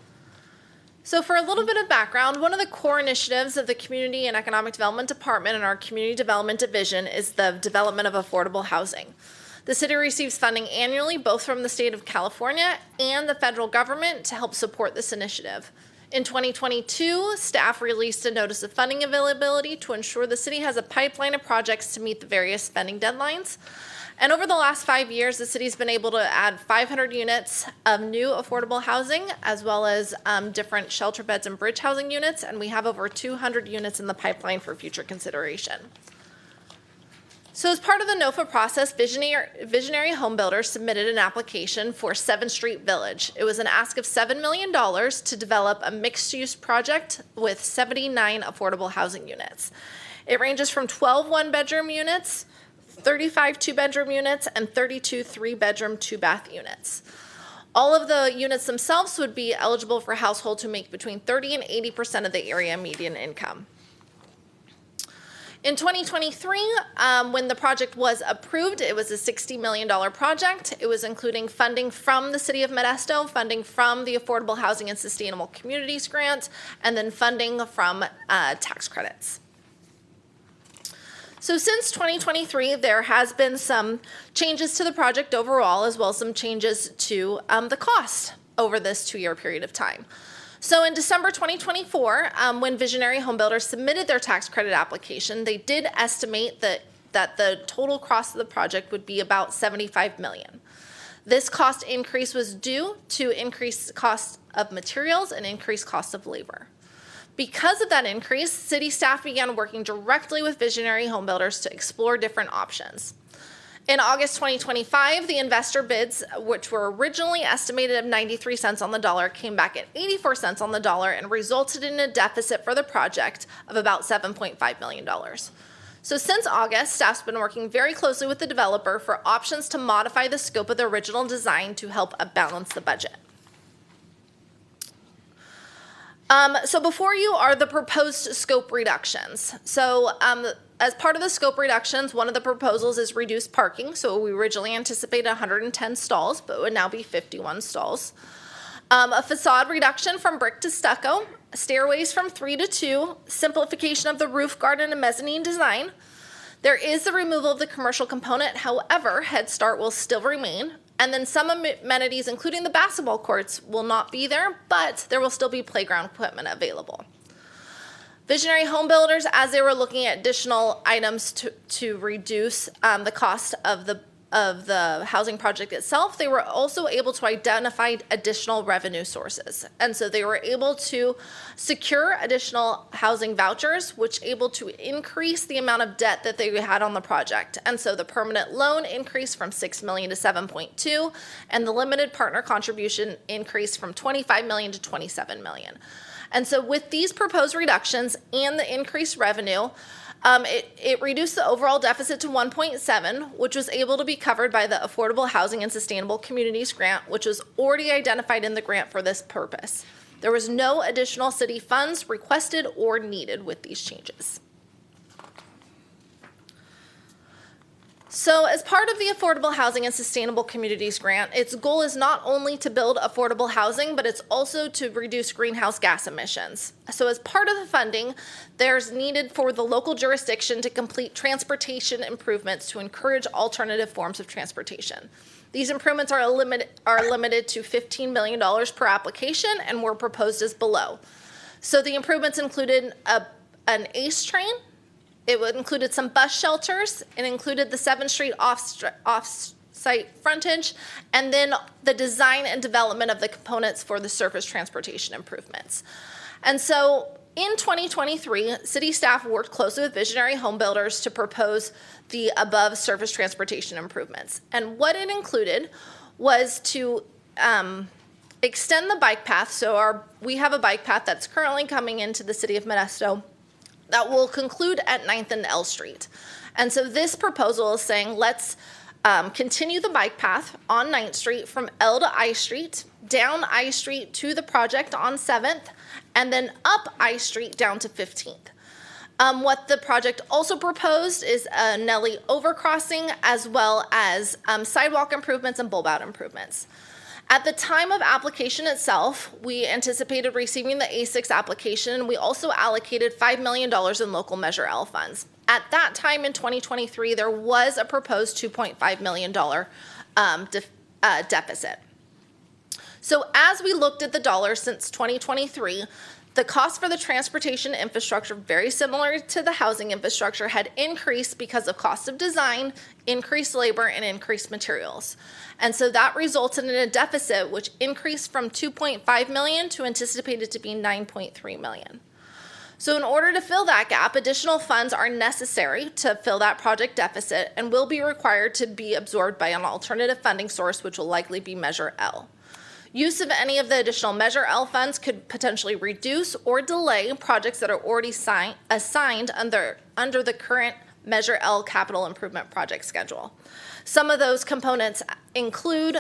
So for a little bit of background, one of the core initiatives of the Community and Economic Development Department and our Community Development Division is the development of affordable housing. The city receives funding annually, both from the state of California and the federal government, to help support this initiative. In 2022, staff released a notice of funding availability to ensure the city has a pipeline of projects to meet the various spending deadlines. And over the last 5 years, the city's been able to add 500 units of new affordable housing, as well as different shelter beds and bridge housing units, and we have over 200 units in the pipeline for future consideration. So as part of the NOFA process, Visionary Home Builders submitted an application for 7th Street Village. It was an ask of $7 million to develop a mixed-use project with 79 affordable housing units. It ranges from 12 one-bedroom units, 35 two-bedroom units, and 32 three-bedroom, two-bath units. All of the units themselves would be eligible for households who make between 30% and 80% of the area median income. In 2023, when the project was approved, it was a $60 million project. It was including funding from the City of Modesto, funding from the Affordable Housing and Sustainable Communities Grant, and then funding from tax credits. So since 2023, there has been some changes to the project overall, as well as some changes to the cost over this 2-year period of time. So in December 2024, when Visionary Homebuilders submitted their tax credit application, they did estimate that the total cost of the project would be about $75 million. This cost increase was due to increased cost of materials and increased cost of labor. Because of that increase, city staff began working directly with Visionary Homebuilders to explore different options. In August 2025, the investor bids, which were originally estimated at 93 cents on the dollar, came back at 84 cents on the dollar and resulted in a deficit for the project of about $7.5 million. So since August, staff's been working very closely with the developer for options to modify the scope of the original design to help balance the budget. So before you are the proposed scope reductions. So as part of the scope reductions, one of the proposals is reduced parking. So we originally anticipated 110 stalls, but it would now be 51 stalls. A facade reduction from brick to stucco, stairways from 3 to 2, simplification of the roof garden and mezzanine design. There is the removal of the commercial component. However, Head Start will still remain. And then some amenities, including the basketball courts, will not be there, but there will still be playground equipment available. Visionary Homebuilders, as they were looking at additional items to reduce the cost of the housing project itself, they were also able to identify additional revenue sources. And so they were able to secure additional housing vouchers, which able to increase the amount of debt that they had on the project. And so the permanent loan increased from $6 million to $7.2, and the limited partner contribution increased from $25 million to $27 million. And so with these proposed reductions and the increased revenue, it reduced the overall deficit to 1.7, which was able to be covered by the Affordable Housing and Sustainable Communities Grant, which was already identified in the grant for this purpose. There was no additional city funds requested or needed with these changes. So as part of the Affordable Housing and Sustainable Communities Grant, its goal is not only to build affordable housing, but it's also to reduce greenhouse gas emissions. So as part of the funding, there's needed for the local jurisdiction to complete transportation improvements to encourage alternative forms of transportation. These improvements are limited to $15 million per application and were proposed as below. So the improvements included an ACE train. It included some bus shelters. It included the 7th Street off-site frontage, and then the design and development of the components for the surface transportation improvements. And so in 2023, city staff worked closely with Visionary Homebuilders to propose the above surface transportation improvements. And what it included was to extend the bike path. So we have a bike path that's currently coming into the city of Modesto that will conclude at 9th and L Street. And so this proposal is saying let's continue the bike path on 9th Street from L to I Street, down I Street to the project on 7th, and then up I Street down to 15th. What the project also proposed is a Nelly overcrossing, as well as sidewalk improvements and bulb out improvements. At the time of application itself, we anticipated receiving the A6 application. We also allocated $5 million in local Measure L funds. At that time in 2023, there was a proposed $2.5 million deficit. So as we looked at the dollars since 2023, the cost for the transportation infrastructure, very similar to the housing infrastructure, had increased because of cost of design, increased labor, and increased materials. And so that resulted in a deficit which increased from $2.5 million to anticipated to be $9.3 million. So in order to fill that gap, additional funds are necessary to fill that project deficit and will be required to be absorbed by an alternative funding source, which will likely be Measure L. Use of any of the additional Measure L funds could potentially reduce or delay projects that are already assigned under the current Measure L capital improvement project schedule. Some of those components include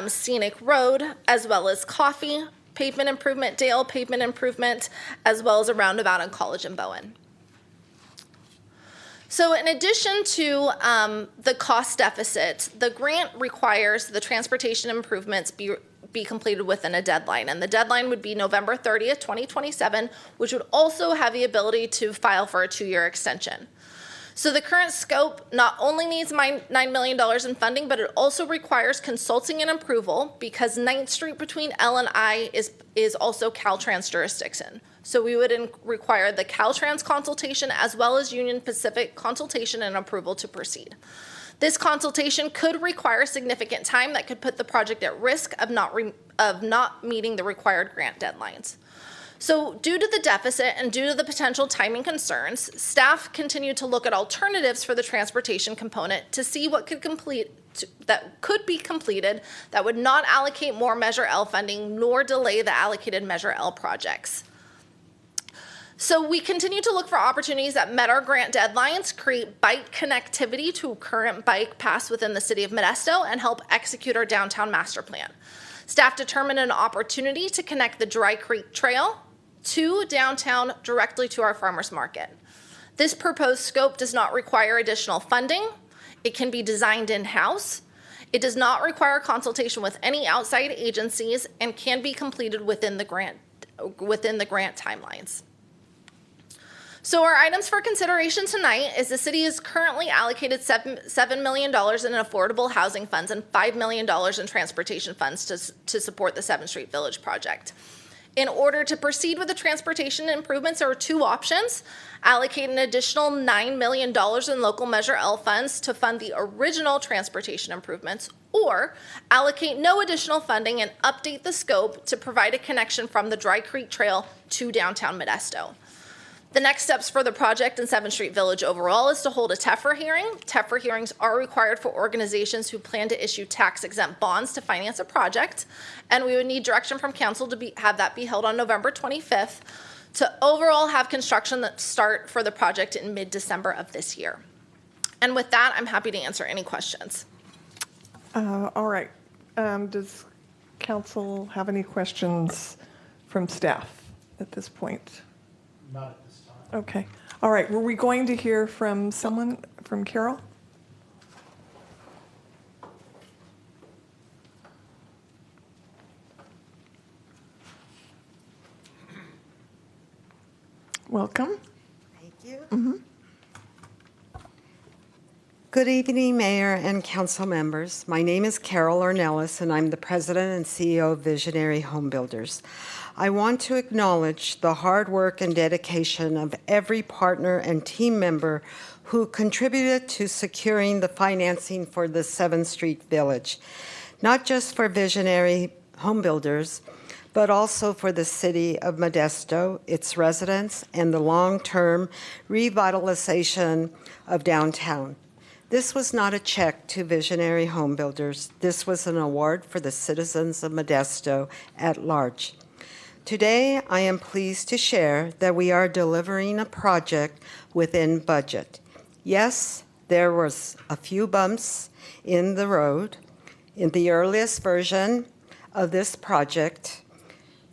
Scenic Road, as well as Coffee, pavement improvement, Dale pavement improvement, as well as a roundabout on College and Bowen. So in addition to the cost deficit, the grant requires the transportation improvements be completed within a deadline. And the deadline would be November 30th, 2027, which would also have the ability to file for a 2-year extension. So the current scope not only needs $9 million in funding, but it also requires consulting and approval because 9th Street between L and I is also Caltrans jurisdiction. So we would require the Caltrans consultation as well as Union Pacific consultation and approval to proceed. This consultation could require significant time that could put the project at risk of not meeting the required grant deadlines. So due to the deficit and due to the potential timing concerns, staff continued to look at alternatives for the transportation component to see what could be completed that would not allocate more Measure L funding nor delay the allocated Measure L projects. So we continue to look for opportunities that met our grant deadlines, create bike connectivity to current bike paths within the city of Modesto, and help execute our downtown master plan. Staff determined an opportunity to connect the Dry Creek Trail to downtown directly to our farmers market. This proposed scope does not require additional funding. It can be designed in-house. It does not require consultation with any outside agencies and can be completed within the grant timelines. So our items for consideration tonight is the city is currently allocated $7 million in affordable housing funds and $5 million in transportation funds to support the 7th Street Village project. In order to proceed with the transportation improvements, there are two options. Allocate an additional $9 million in local Measure L funds to fund the original transportation improvements, or allocate no additional funding and update the scope to provide a connection from the Dry Creek Trail to downtown Modesto. The next steps for the project in 7th Street Village overall is to hold a TEFRA hearing. TEFRA hearings are required for organizations who plan to issue tax-exempt bonds to finance a project, and we would need direction from council to have that be held on November 25th to overall have construction that start for the project in mid-December of this year. And with that, I'm happy to answer any questions. All right. Does council have any questions from staff at this point? Not at this time. Okay. All right. Were we going to hear from someone, from Carol? Welcome. Thank you. Mm-hmm. Good evening, Mayor and council members. My name is Carol Ornelas, and I'm the president and CEO of Visionary Home Builders. I want to acknowledge the hard work and dedication of every partner and team member who contributed to securing the financing for the 7th Street Village, not just for Visionary Home Builders, but also for the city of Modesto, its residents, and the long-term revitalization of downtown. This was not a check to Visionary Home Builders. This was an award for the citizens of Modesto at large. Today, I am pleased to share that we are delivering a project within budget. Yes, there was a few bumps in the road. In the earliest version of this project,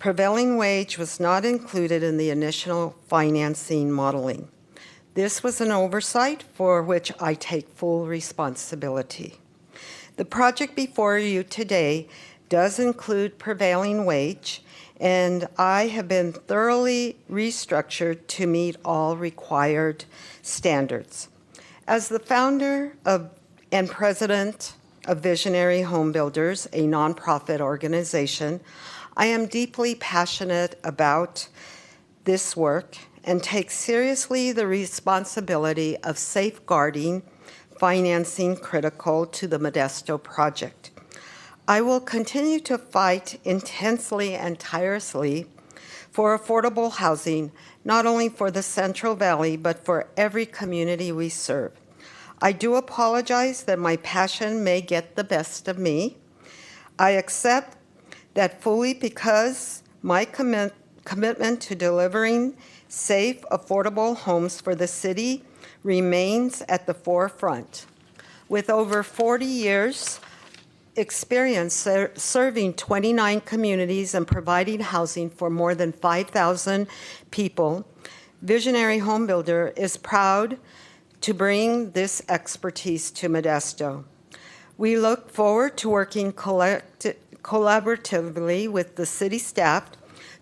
prevailing wage was not included in the initial financing modeling. This was an oversight for which I take full responsibility. The project before you today does include prevailing wage, and I have been thoroughly restructured to meet all required standards. As the founder and president of Visionary Home Builders, a nonprofit organization, I am deeply passionate about this work and take seriously the responsibility of safeguarding financing critical to the Modesto project. I will continue to fight intensely and tirelessly for affordable housing, not only for the Central Valley, but for every community we serve. I do apologize that my passion may get the best of me. I accept that fully because my commitment to delivering safe, affordable homes for the city remains at the forefront. With over 40 years experience serving 29 communities and providing housing for more than 5,000 people, Visionary Home Builder is proud to bring this expertise to Modesto. We look forward to working collaboratively with the city staff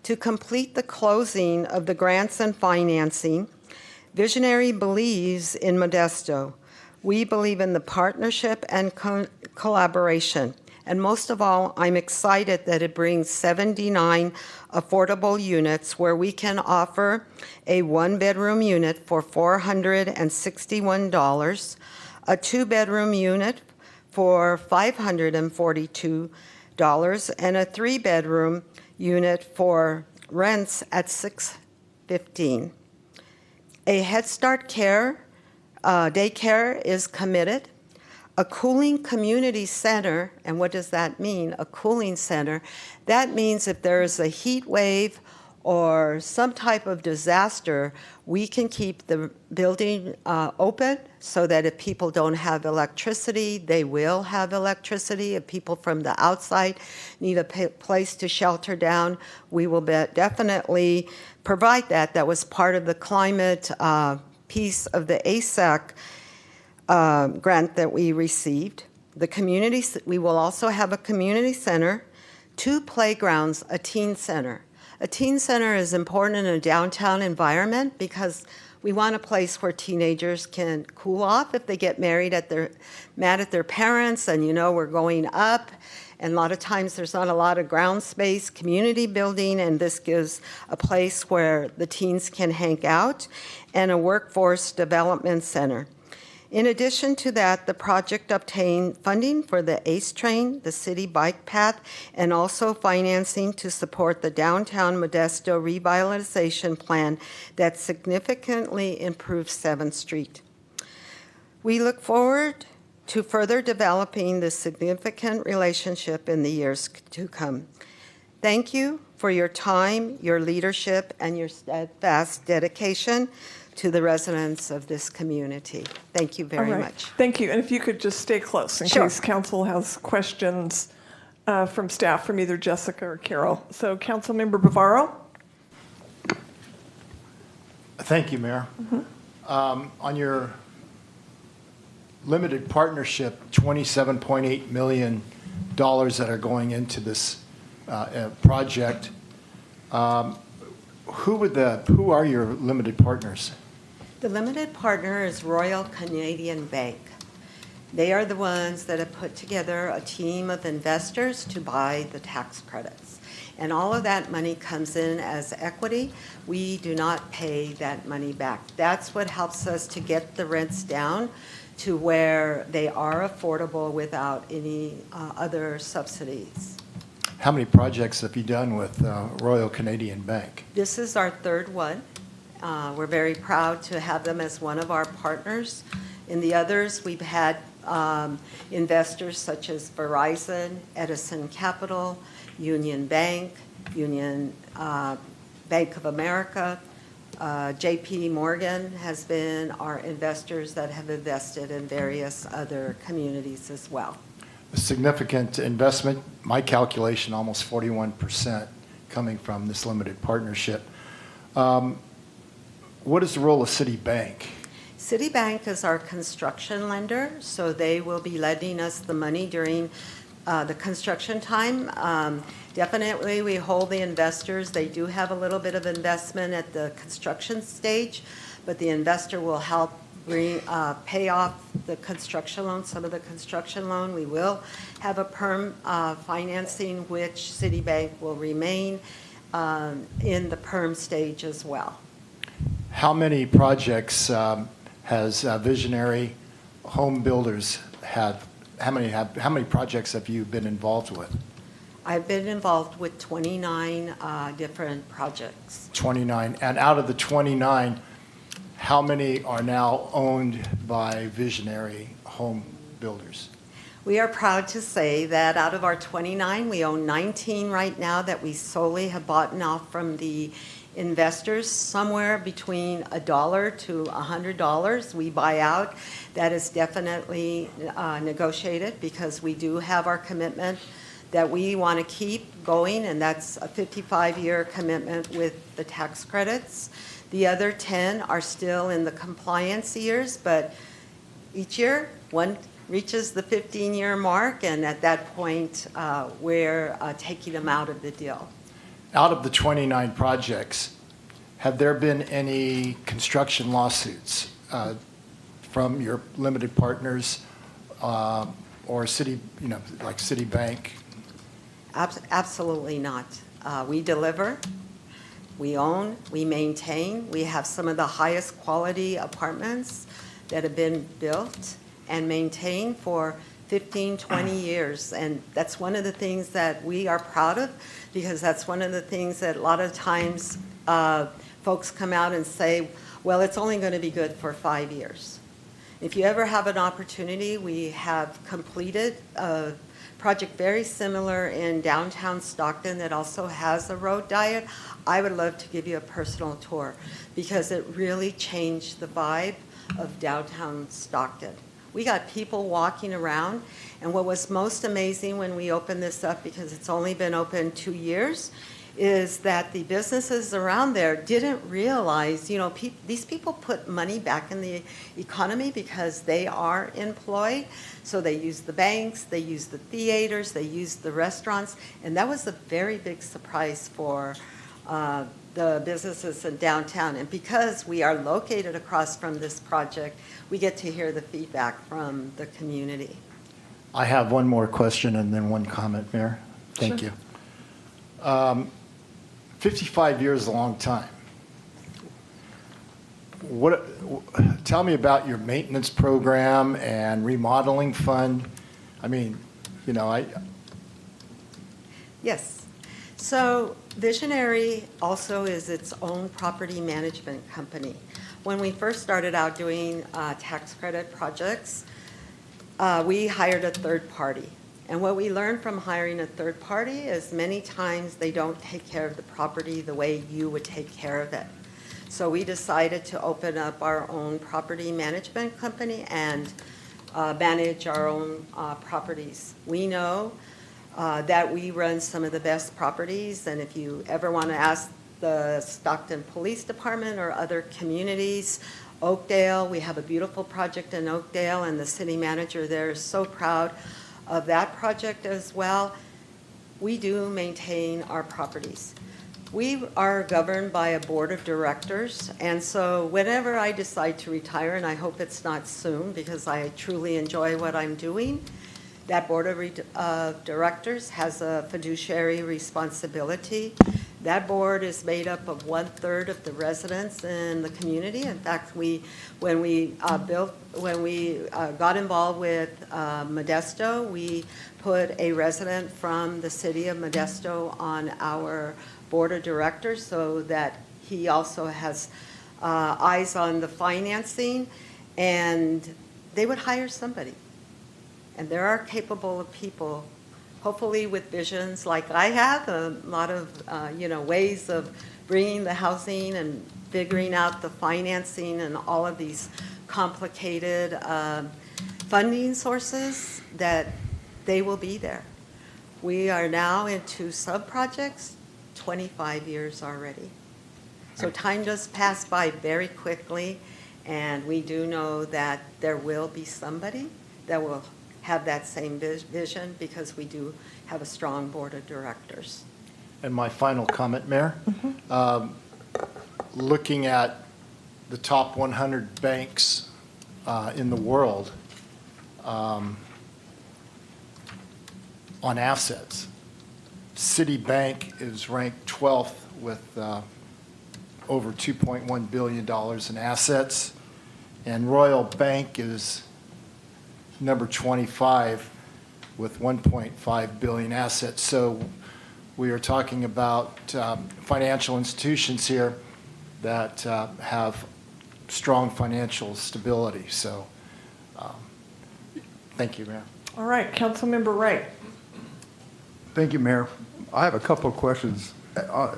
to complete the closing of the grants and financing. Visionary believes in Modesto. We believe in the partnership and collaboration. And most of all, I'm excited that it brings 79 affordable units where we can offer a one-bedroom unit for $461, a two-bedroom unit for $542, and a three-bedroom unit for rents at $615. A Head Start care daycare is committed. A cooling community center, and what does that mean? A cooling center, that means if there is a heat wave or some type of disaster, we can keep the building open so that if people don't have electricity, they will have electricity. If people from the outside need a place to shelter down, we will definitely provide that. That was part of the climate piece of the ASAC grant that we received. We will also have a community center, 2 playgrounds, a teen center. A teen center is important in a downtown environment because we want a place where teenagers can cool off if they get mad at their parents, and we're going up. And a lot of times there's not a lot of ground space, community building, and this gives a place where the teens can hang out, and a workforce development center. In addition to that, the project obtained funding for the ACE train, the city bike path, and also financing to support the downtown Modesto revitalization plan that significantly improves 7th Street. We look forward to further developing this significant relationship in the years to come. Thank you for your time, your leadership, and your steadfast dedication to the residents of this community. Thank you very much. Thank you. And if you could just stay close in case council has questions from staff, from either Jessica or Carol. So Councilmember Bavaro. Thank you, Mayor. On your limited partnership, $27.8 million that are going into this project, who are your limited partners? The limited partner is Royal Canadian Bank. They are the ones that have put together a team of investors to buy the tax credits. And all of that money comes in as equity. We do not pay that money back. That's what helps us to get the rents down to where they are affordable without any other subsidies. How many projects have you done with Royal Canadian Bank? This is our 3rd one. We're very proud to have them as one of our partners. In the others, we've had investors such as Verizon, Edison Capital, Union Bank, Union Bank of America. JP Morgan has been our investors that have invested in various other communities as well. A significant investment, my calculation, almost 41% coming from this limited partnership. What is the role of Citibank? Citibank is our construction lender, so they will be lending us the money during the construction time. Definitely, we hold the investors. They do have a little bit of investment at the construction stage, but the investor will help pay off the construction loan, some of the construction loan. We will have a perm financing, which Citibank will remain in the perm stage as well. How many projects has Visionary Home Builders had? How many projects have you been involved with? I've been involved with 29 different projects. 29. And out of the 29, how many are now owned by Visionary Home Builders? We are proud to say that out of our 29, we own 19 right now that we solely have bought off from the investors, somewhere between $1 to $100 we buy out. That is definitely negotiated because we do have our commitment that we want to keep going, and that's a 55-year commitment with the tax credits. The other 10 are still in the compliance years, but each year one reaches the 15-year mark, and at that point we're taking them out of the deal. Out of the 29 projects, have there been any construction lawsuits from your limited partners or city, like Citibank? Absolutely not. We deliver, we own, we maintain. We have some of the highest quality apartments that have been built and maintained for 15, 20 years. And that's one of the things that we are proud of, because that's one of the things that a lot of times folks come out and say, well, it's only going to be good for 5 years. If you ever have an opportunity, we have completed a project very similar in downtown Stockton that also has a road diet. I would love to give you a personal tour because it really changed the vibe of downtown Stockton. We got people walking around, and what was most amazing when we opened this up, because it's only been open 2 years, is that the businesses around there didn't realize, these people put money back in the economy because they are employed. So they use the banks, they use the theaters, they use the restaurants, and that was a very big surprise for the businesses in downtown. And because we are located across from this project, we get to hear the feedback from the community. I have one more question and then one comment, Mayor. Thank you. 55 years is a long time. Tell me about your maintenance program and remodeling fund. I mean, Yes. So Visionary also is its own property management company. When we first started out doing tax credit projects, we hired a third party. And what we learned from hiring a third party is many times they don't take care of the property the way you would take care of it. So we decided to open up our own property management company and manage our own properties. We know that we run some of the best properties, and if you ever want to ask the Stockton Police Department or other communities, Oakdale, we have a beautiful project in Oakdale, and the city manager there is so proud of that project as well. We do maintain our properties. We are governed by a board of directors, and so whenever I decide to retire, and I hope it's not soon because I truly enjoy what I'm doing, that board of directors has a fiduciary responsibility. That board is made up of 1/3 of the residents in the community. In fact, when we got involved with Modesto, we put a resident from the city of Modesto on our board of directors so that he also has eyes on the financing, and they would hire somebody. And there are capable of people, hopefully with visions like I have, a lot of ways of bringing the housing and figuring out the financing and all of these complicated funding sources, that they will be there. We are now into sub-projects, 25 years already. So time does pass by very quickly, and we do know that there will be somebody that will have that same vision, because we do have a strong board of directors. And my final comment, Mayor, looking at the top 100 banks in the world on assets, Citibank is ranked 12th with over $2.1 billion in assets, and Royal Bank is number 25 with 1.5 billion assets. So we are talking about financial institutions here that have strong financial stability. So thank you, Mayor. All right, Councilmember Wright. Thank you, Mayor. I have a couple of questions.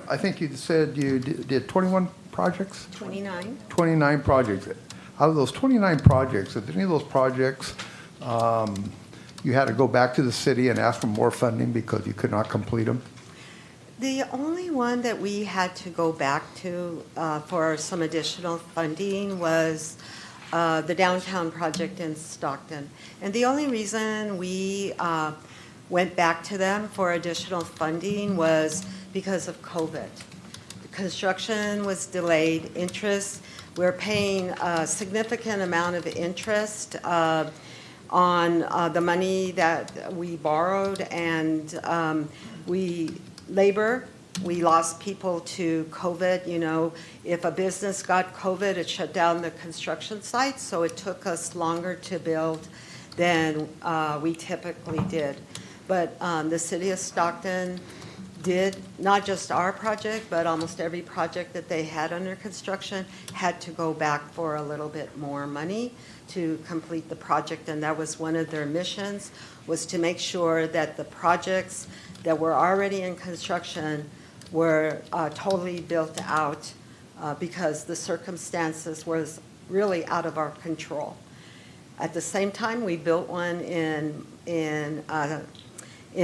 I think you said you did 21 projects? 29. 29 projects. Out of those 29 projects, if any of those projects you had to go back to the city and ask for more funding because you could not complete them? The only one that we had to go back to for some additional funding was the downtown project in Stockton. And the only reason we went back to them for additional funding was because of COVID. Construction was delayed. Interest, we're paying a significant amount of interest on the money that we borrowed, and labor. We lost people to COVID. You know, if a business got COVID, it shut down the construction site, so it took us longer to build than we typically did. But the city of Stockton did, not just our project, but almost every project that they had under construction had to go back for a little bit more money to complete the project, and that was one of their missions, was to make sure that the projects that were already in construction were totally built out because the circumstances was really out of our control. At the same time, we built one in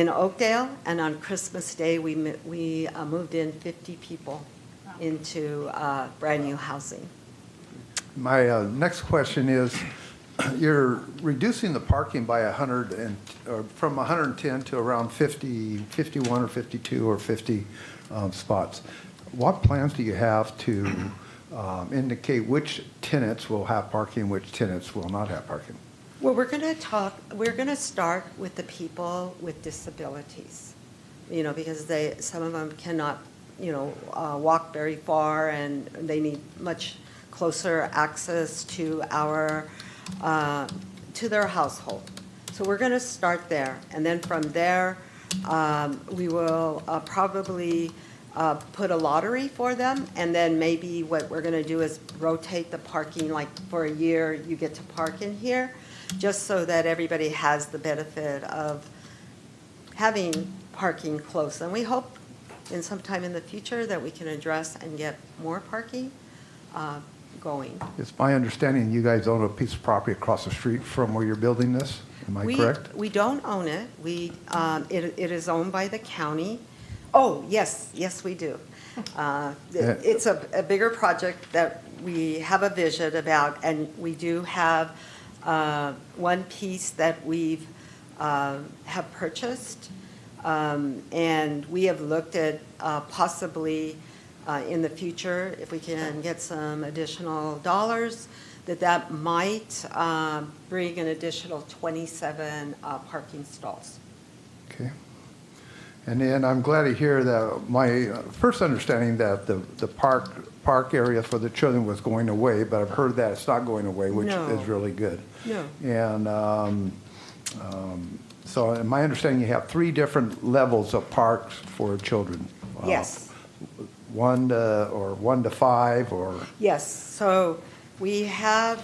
Oakdale, and on Christmas Day, we moved in 50 people into brand new housing. My next question is, you're reducing the parking by 100 or from 110 to around 50, 51 or 52 or 50 spots. What plans do you have to indicate which tenants will have parking, which tenants will not have parking? Well, we're going to start with the people with disabilities, you know, because some of them cannot, you know, walk very far, and they need much closer access to to their household. So we're going to start there, and then from there, we will probably put a lottery for them, and then maybe what we're going to do is rotate the parking, like for a year you get to park in here, just so that everybody has the benefit of having parking close. And we hope in some time in the future that we can address and get more parking going. It's my understanding you guys own a piece of property across the street from where you're building this. Am I correct? We don't own it. It is owned by the county. Oh, yes, we do. It's a bigger project that we have a vision about, and we do have one piece that we've have purchased, and we have looked at possibly in the future, if we can get some additional dollars, that might bring an additional 27 parking stalls. Okay. And then I'm glad to hear that my first understanding that the park area for the children was going away, but I've heard that it's not going away, which is really good. No. And so in my understanding, you have 3 different levels of parks for children. Yes. 1 to 5 or? Yes. So we have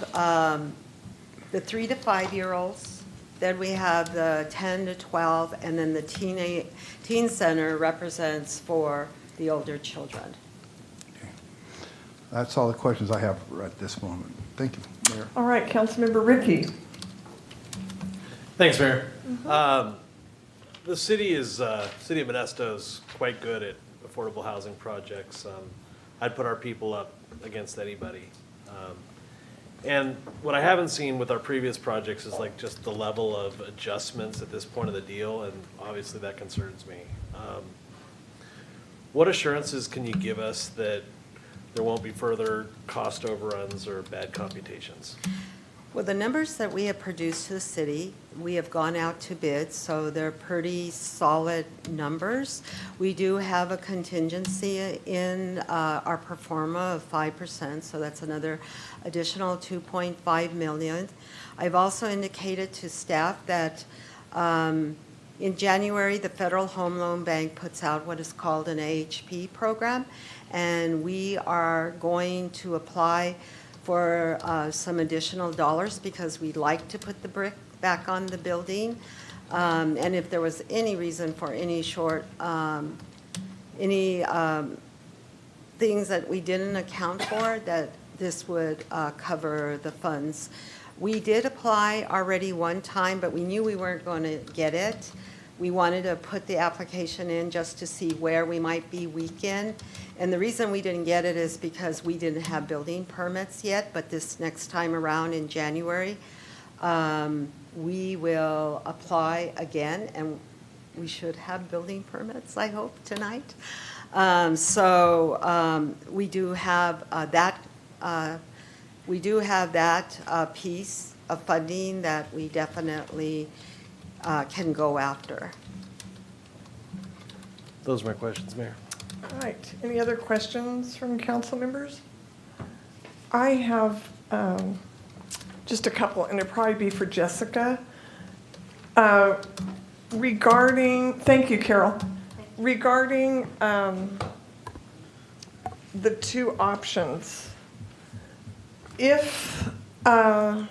the 3 to 5-year-olds. Then we have the 10 to 12, and then the teen center represents for the older children. Okay. That's all the questions I have at this moment. Thank you, Mayor. All right, Councilmember Ricky. Thanks, Mayor. The city of Modesto is quite good at affordable housing projects. I'd put our people up against anybody. And what I haven't seen with our previous projects is like just the level of adjustments at this point of the deal, and obviously that concerns me. What assurances can you give us that there won't be further cost overruns or bad computations? Well, the numbers that we have produced to the city, we have gone out to bid, so they're pretty solid numbers. We do have a contingency in our pro forma of 5%, so that's another additional $2.5 million. I've also indicated to staff that in January, the Federal Home Loan Bank puts out what is called an AHP program, and we are going to apply for some additional dollars because we'd like to put the brick back on the building. And if there was any reason for any things that we didn't account for, that this would cover the funds. We did apply already one time, but we knew we weren't going to get it. We wanted to put the application in just to see where we might be weak in. And the reason we didn't get it is because we didn't have building permits yet, but this next time around in January, we will apply again, and we should have building permits, I hope, tonight. We do have that. We do have that piece of funding that we definitely can go after. Those are my questions, Mayor. All right. Any other questions from council members? I have just a couple, and it'll probably be for Jessica. Thank you, Carol. Regarding the two options, if to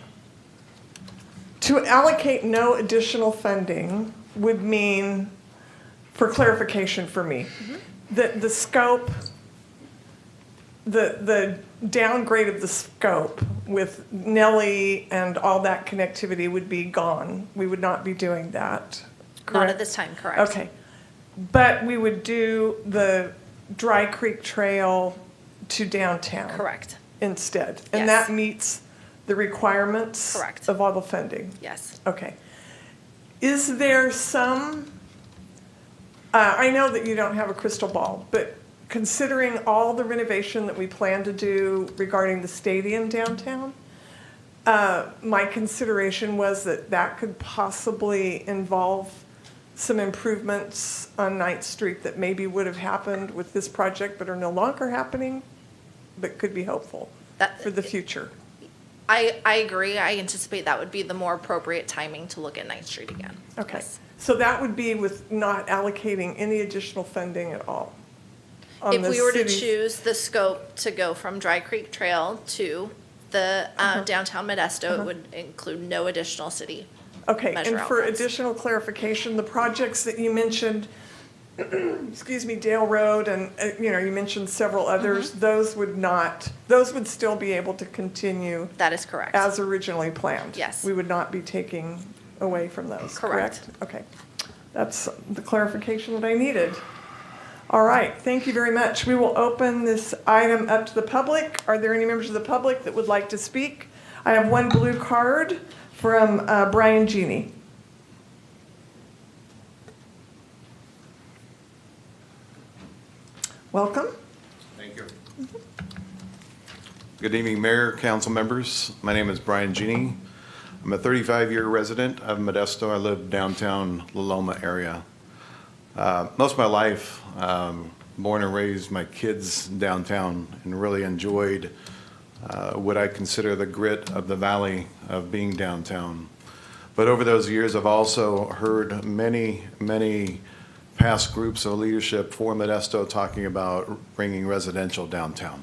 allocate no additional funding would mean, for clarification for me, that the scope, the downgrade of the scope with Nellie and all that connectivity would be gone. We would not be doing that. Not Correct? at this time, correct. Okay. But we would do the Dry Creek Trail to downtown. Correct. Instead. And Yes. that meets the requirements Correct. of all the funding. Yes. Okay. Is there some, I know that you don't have a crystal ball, but considering all the renovation that we plan to do regarding the stadium downtown, my consideration was that that could possibly involve some improvements on 9th Street that maybe would have happened with this project but are no longer happening, but could be hopeful for the future. I agree. I anticipate that would be the more appropriate timing to look at 9th Street again. Okay. So that would be with not allocating any additional funding at all? on If the we were to city's- choose the scope to go from Dry Creek Trail to the downtown Modesto, it would include no additional city. Okay, measure and for outlets. additional clarification, the projects that you mentioned, excuse me, Dale Road, and, you mentioned several others, those would still be able to continue. That is correct. As originally planned? Yes. We would not be taking away from those, Correct. correct? Okay, that's the clarification that I needed. All right, thank you very much. We will open this item up to the public. Are there any members of the public that would like to speak? I have one blue card from Brian Genie. Welcome. Thank you. Good evening, Mayor, council members. My name is Brian Genie. I'm a 35-year resident of Modesto. I live downtown La Loma area. Most of my life, born and raised my kids downtown and really enjoyed what I consider the grit of the valley of being downtown. But over those years, I've also heard many, many past groups of leadership for Modesto talking about bringing residential downtown.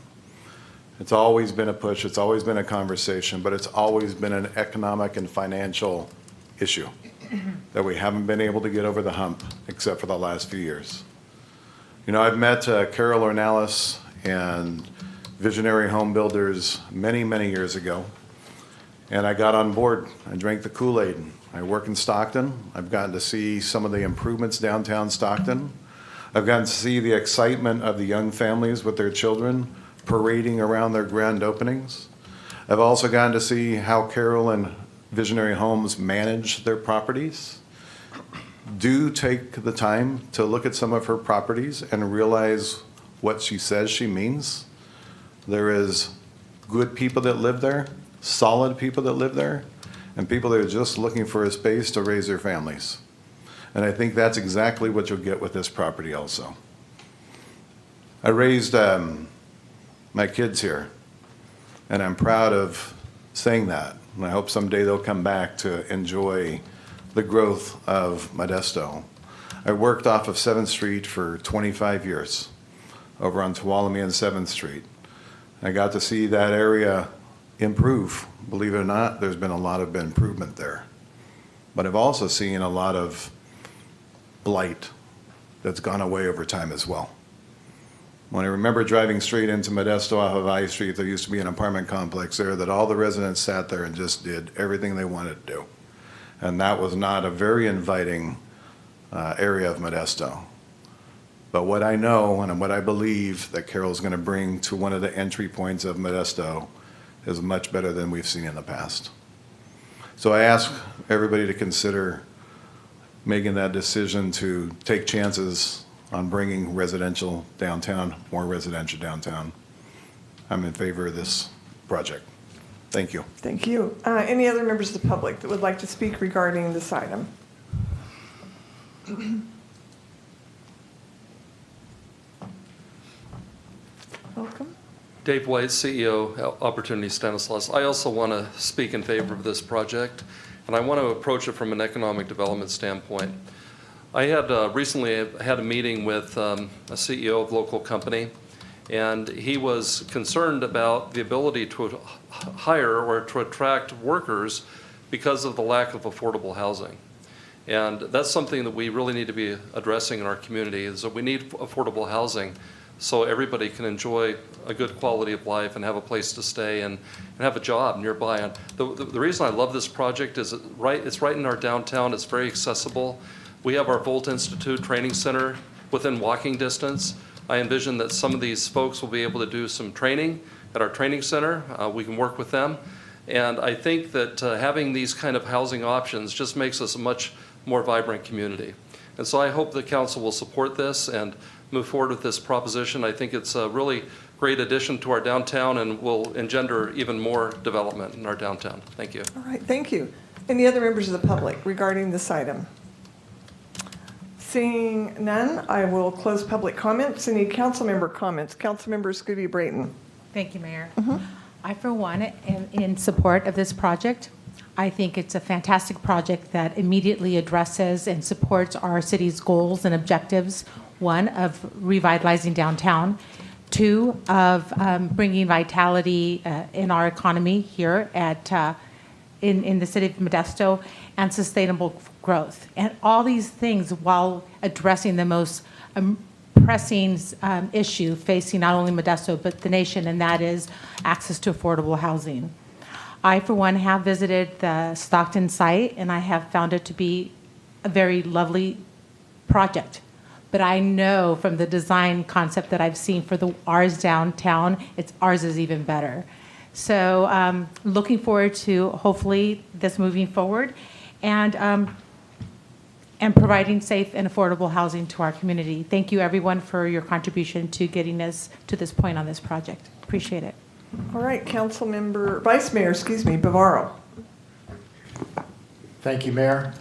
It's always been a push, it's always been a conversation, but it's always been an economic and financial issue that we haven't been able to get over the hump except for the last few years. I've met Carol Ornelas and Visionary Home Builders many, many years ago, and I got on board. I drank the Kool-Aid. I work in Stockton. I've gotten to see some of the improvements downtown Stockton. I've gotten to see the excitement of the young families with their children parading around their grand openings. I've also gotten to see how Carol and Visionary Homes manage their properties. Do take the time to look at some of her properties and realize what she says she means. There is good people that live there, solid people that live there, and people that are just looking for a space to raise their families. And I think that's exactly what you'll get with this property also. I raised my kids here, and I'm proud of saying that. And I hope someday they'll come back to enjoy the growth of Modesto. I worked off of 7th Street for 25 years, over on Tuolumne and 7th Street. I got to see that area improve. Believe it or not, there's been a lot of improvement there. But I've also seen a lot of blight that's gone away over time as well. When I remember driving straight into Modesto off of I Street, there used to be an apartment complex there that all the residents sat there and just did everything they wanted to do. And that was not a very inviting area of Modesto. But what I know and what I believe that Carol's going to bring to one of the entry points of Modesto is much better than we've seen in the past. So I ask everybody to consider making that decision to take chances on bringing residential downtown, more residential downtown. I'm in favor of this project. Thank you. Thank you. Any other members of the public that would like to speak regarding this item? Welcome. Dave White, CEO, Opportunity Stanislaus. I also want to speak in favor of this project, and I want to approach it from an economic development standpoint. I had recently had a meeting with a CEO of a local company, and he was concerned about the ability to hire or to attract workers because of the lack of affordable housing. And that's something that we really need to be addressing in our community, is that we need affordable housing so everybody can enjoy a good quality of life and have a place to stay and have a job nearby. And the reason I love this project is it's right in our downtown. It's very accessible. We have our Volt Institute Training Center within walking distance. I envision that some of these folks will be able to do some training at our training center. We can work with them. And I think that having these kind of housing options just makes us a much more vibrant community. And so I hope the council will support this and move forward with this proposition. I think it's a really great addition to our downtown and will engender even more development in our downtown. Thank you. All right, thank you. Any other members of the public regarding this item? Seeing none, I will close public comments. Any council member comments? Councilmember Scooby Brayton. Thank you, Mayor. I, for one, am in support of this project. I think it's a fantastic project that immediately addresses and supports our city's goals and objectives. One, of revitalizing downtown. Two, of bringing vitality in our economy here at in the city of Modesto, and sustainable growth. And all these things while addressing the most pressing issue facing not only Modesto but the nation, and that is access to affordable housing. I, for one, have visited the Stockton site, and I have found it to be a very lovely project. But I know from the design concept that I've seen for ours downtown, ours is even better. So looking forward to hopefully this moving forward and providing safe and affordable housing to our community. Thank you, everyone, for your contribution to getting us to this point on this project. Appreciate it. All right, Vice Mayor, Bavaro. Thank you, Mayor.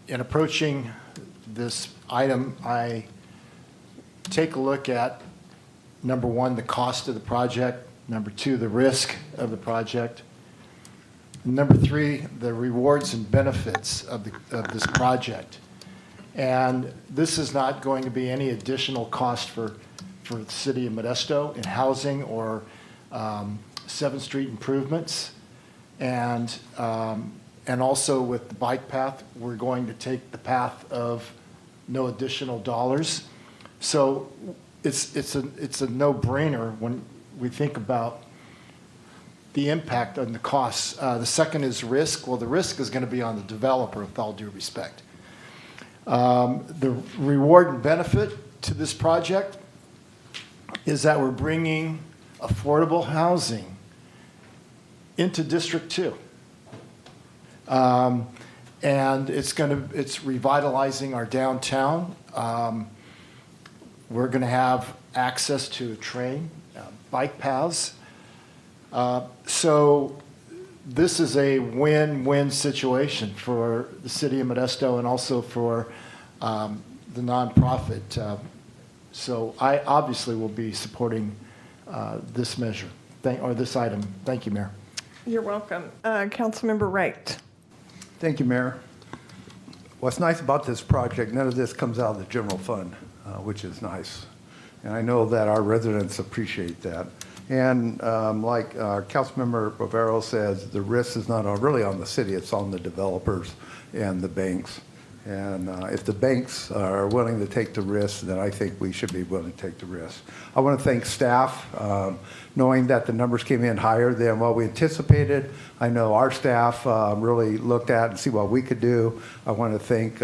In approaching this item, I take a look at, number one, the cost of the project, number two, the risk of the project, and number three, the rewards and benefits of this project. And this is not going to be any additional cost for the city of Modesto in housing or 7th Street improvements. And also with the bike path, we're going to take the path of no additional dollars. So it's a no-brainer when we think about the impact on the costs. The second is risk. Well, the risk is going to be on the developer, with all due respect. The reward and benefit to this project is that we're bringing affordable housing into District 2. And it's revitalizing our downtown. We're going to have access to a train, bike paths. So this is a win-win situation for the city of Modesto and also for the nonprofit. So I obviously will be supporting this measure, or this item. Thank you, Mayor. You're welcome. Councilmember Wright. Thank you, Mayor. What's nice about this project, none of this comes out of the general fund, which is nice. And I know that our residents appreciate that. And like Councilmember Bavaro says, the risk is not really on the city, it's on the developers and the banks. And if the banks are willing to take the risk, then I think we should be willing to take the risk. I want to thank staff, knowing that the numbers came in higher than what we anticipated. I know our staff really looked at and see what we could do. I want to thank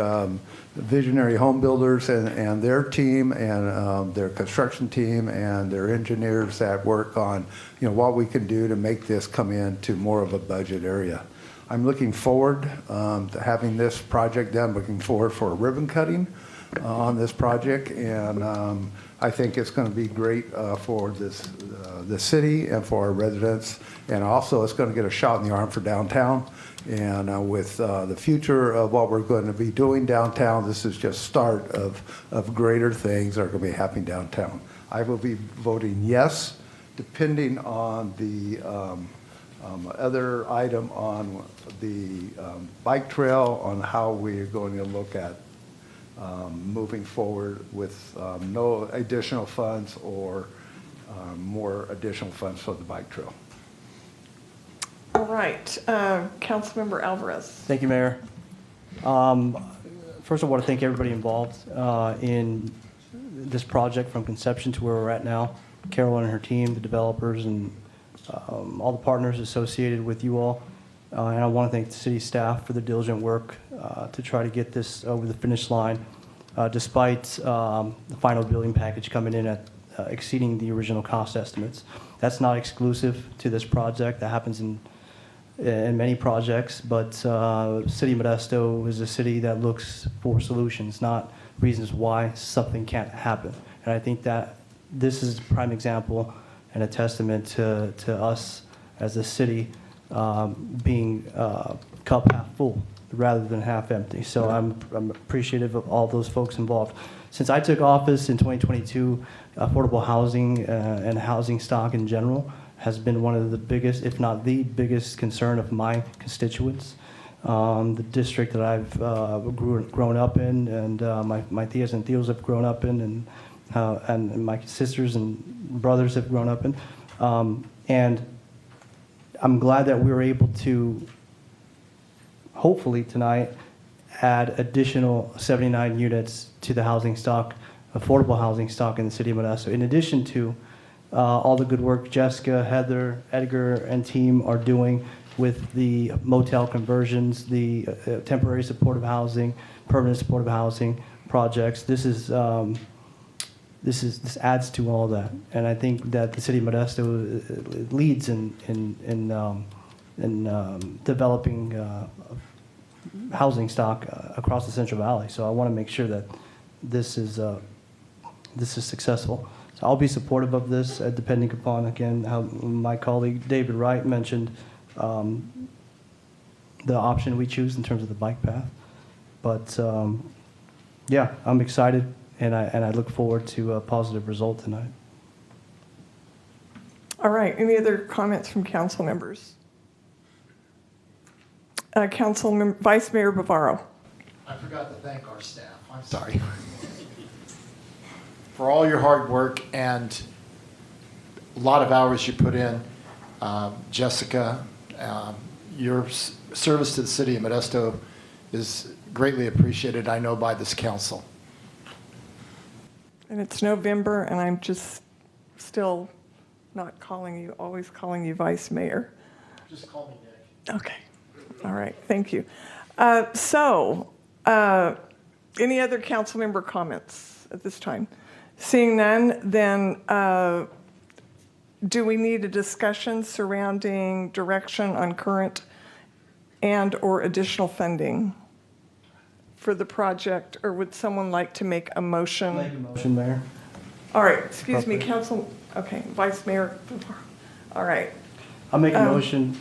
Visionary Home Builders and their team and their construction team and their engineers that work on what we can do to make this come into more of a budget area. I'm looking forward to having this project done, looking forward for a ribbon cutting on this project, and I think it's going to be great for the city and for our residents, and also it's going to get a shot in the arm for downtown. And with the future of what we're going to be doing downtown, this is just start of greater things that are going to be happening downtown. I will be voting yes, depending on the other item on the bike trail, on how we're going to look at moving forward with no additional funds or more additional funds for the bike trail. All right, Councilmember Alvarez. Thank you, Mayor. First, I want to thank everybody involved in this project from conception to where we're at now. Carolyn and her team, the developers, and all the partners associated with you all. And I want to thank the city staff for the diligent work to try to get this over the finish line, despite the final building package coming in at exceeding the original cost estimates. That's not exclusive to this project. That happens in many projects, but City of Modesto is a city that looks for solutions, not reasons why something can't happen. And I think that this is a prime example and a testament to us as a city being cup half full rather than half empty. So I'm appreciative of all those folks involved. Since I took office in 2022, affordable housing and housing stock in general has been one of the biggest, if not the biggest, concern of my constituents. The district that I've grown up in, and my tias and tios have grown up in, and my sisters and brothers have grown up in. And I'm glad that we were able to, hopefully tonight, add additional 79 units to the housing stock, affordable housing stock in the city of Modesto, in addition to all the good work Jessica, Heather, Edgar, and team are doing with the motel conversions, the temporary supportive housing, permanent supportive housing projects. This adds to all that, and I think that the city of Modesto leads in developing housing stock across the Central Valley. So I want to make sure that this is successful. So I'll be supportive of this, depending upon, again, how my colleague David Wright mentioned the option we choose in terms of the bike path. But yeah, I'm excited, and I look forward to a positive result tonight. All right, any other comments from council members? Vice Mayor Bavaro. I forgot to thank our staff. I'm sorry. For all your hard work and a lot of hours you put in. Jessica, your service to the city of Modesto is greatly appreciated, I know, by this council. And it's November, and I'm just still not always calling you Vice Mayor. Just call me Nick. Okay. All right. Thank you. Any other council member comments at this time? Seeing none, then do we need a discussion surrounding direction on current and/or additional funding for the project, or would someone like to make a motion? Make a motion, Mayor. All right. Excuse me, Council. Okay, Vice Mayor. All right. I'll make a motion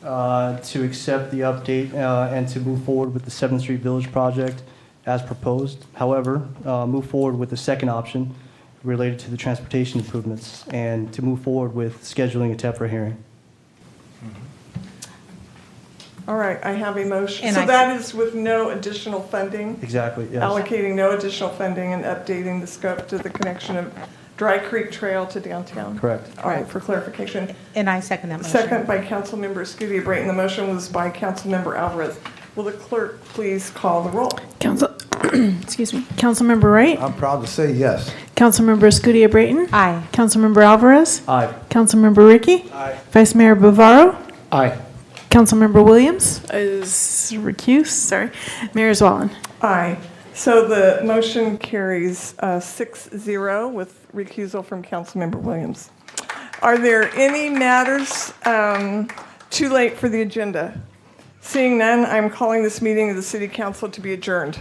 to accept the update and to move forward with the 7th Street Village project as proposed. However, move forward with the second option related to the transportation improvements and to move forward with scheduling a TEPRA hearing. All right, I have a motion. And so that is with no additional funding? Exactly, yes. Allocating no additional funding and updating the scope to the connection of Dry Creek Trail to downtown? Correct. All right, for clarification. And I second that motion. Second by Councilmember Scudia-Brayton. The motion was by Councilmember Alvarez. Will the clerk please call the roll? Excuse me. Councilmember Wright? I'm proud to say yes. Councilmember Scudia-Brayton? Aye. Councilmember Alvarez? Aye. Councilmember Ricky? Aye. Vice Mayor Bavaro? Aye. Councilmember Williams is recused. Sorry. Mayor Zwallen? Aye. So the motion carries 6-0 with recusal from Councilmember Williams. Are there any matters too late for the agenda? Seeing none, I'm calling this meeting of the City Council to be adjourned.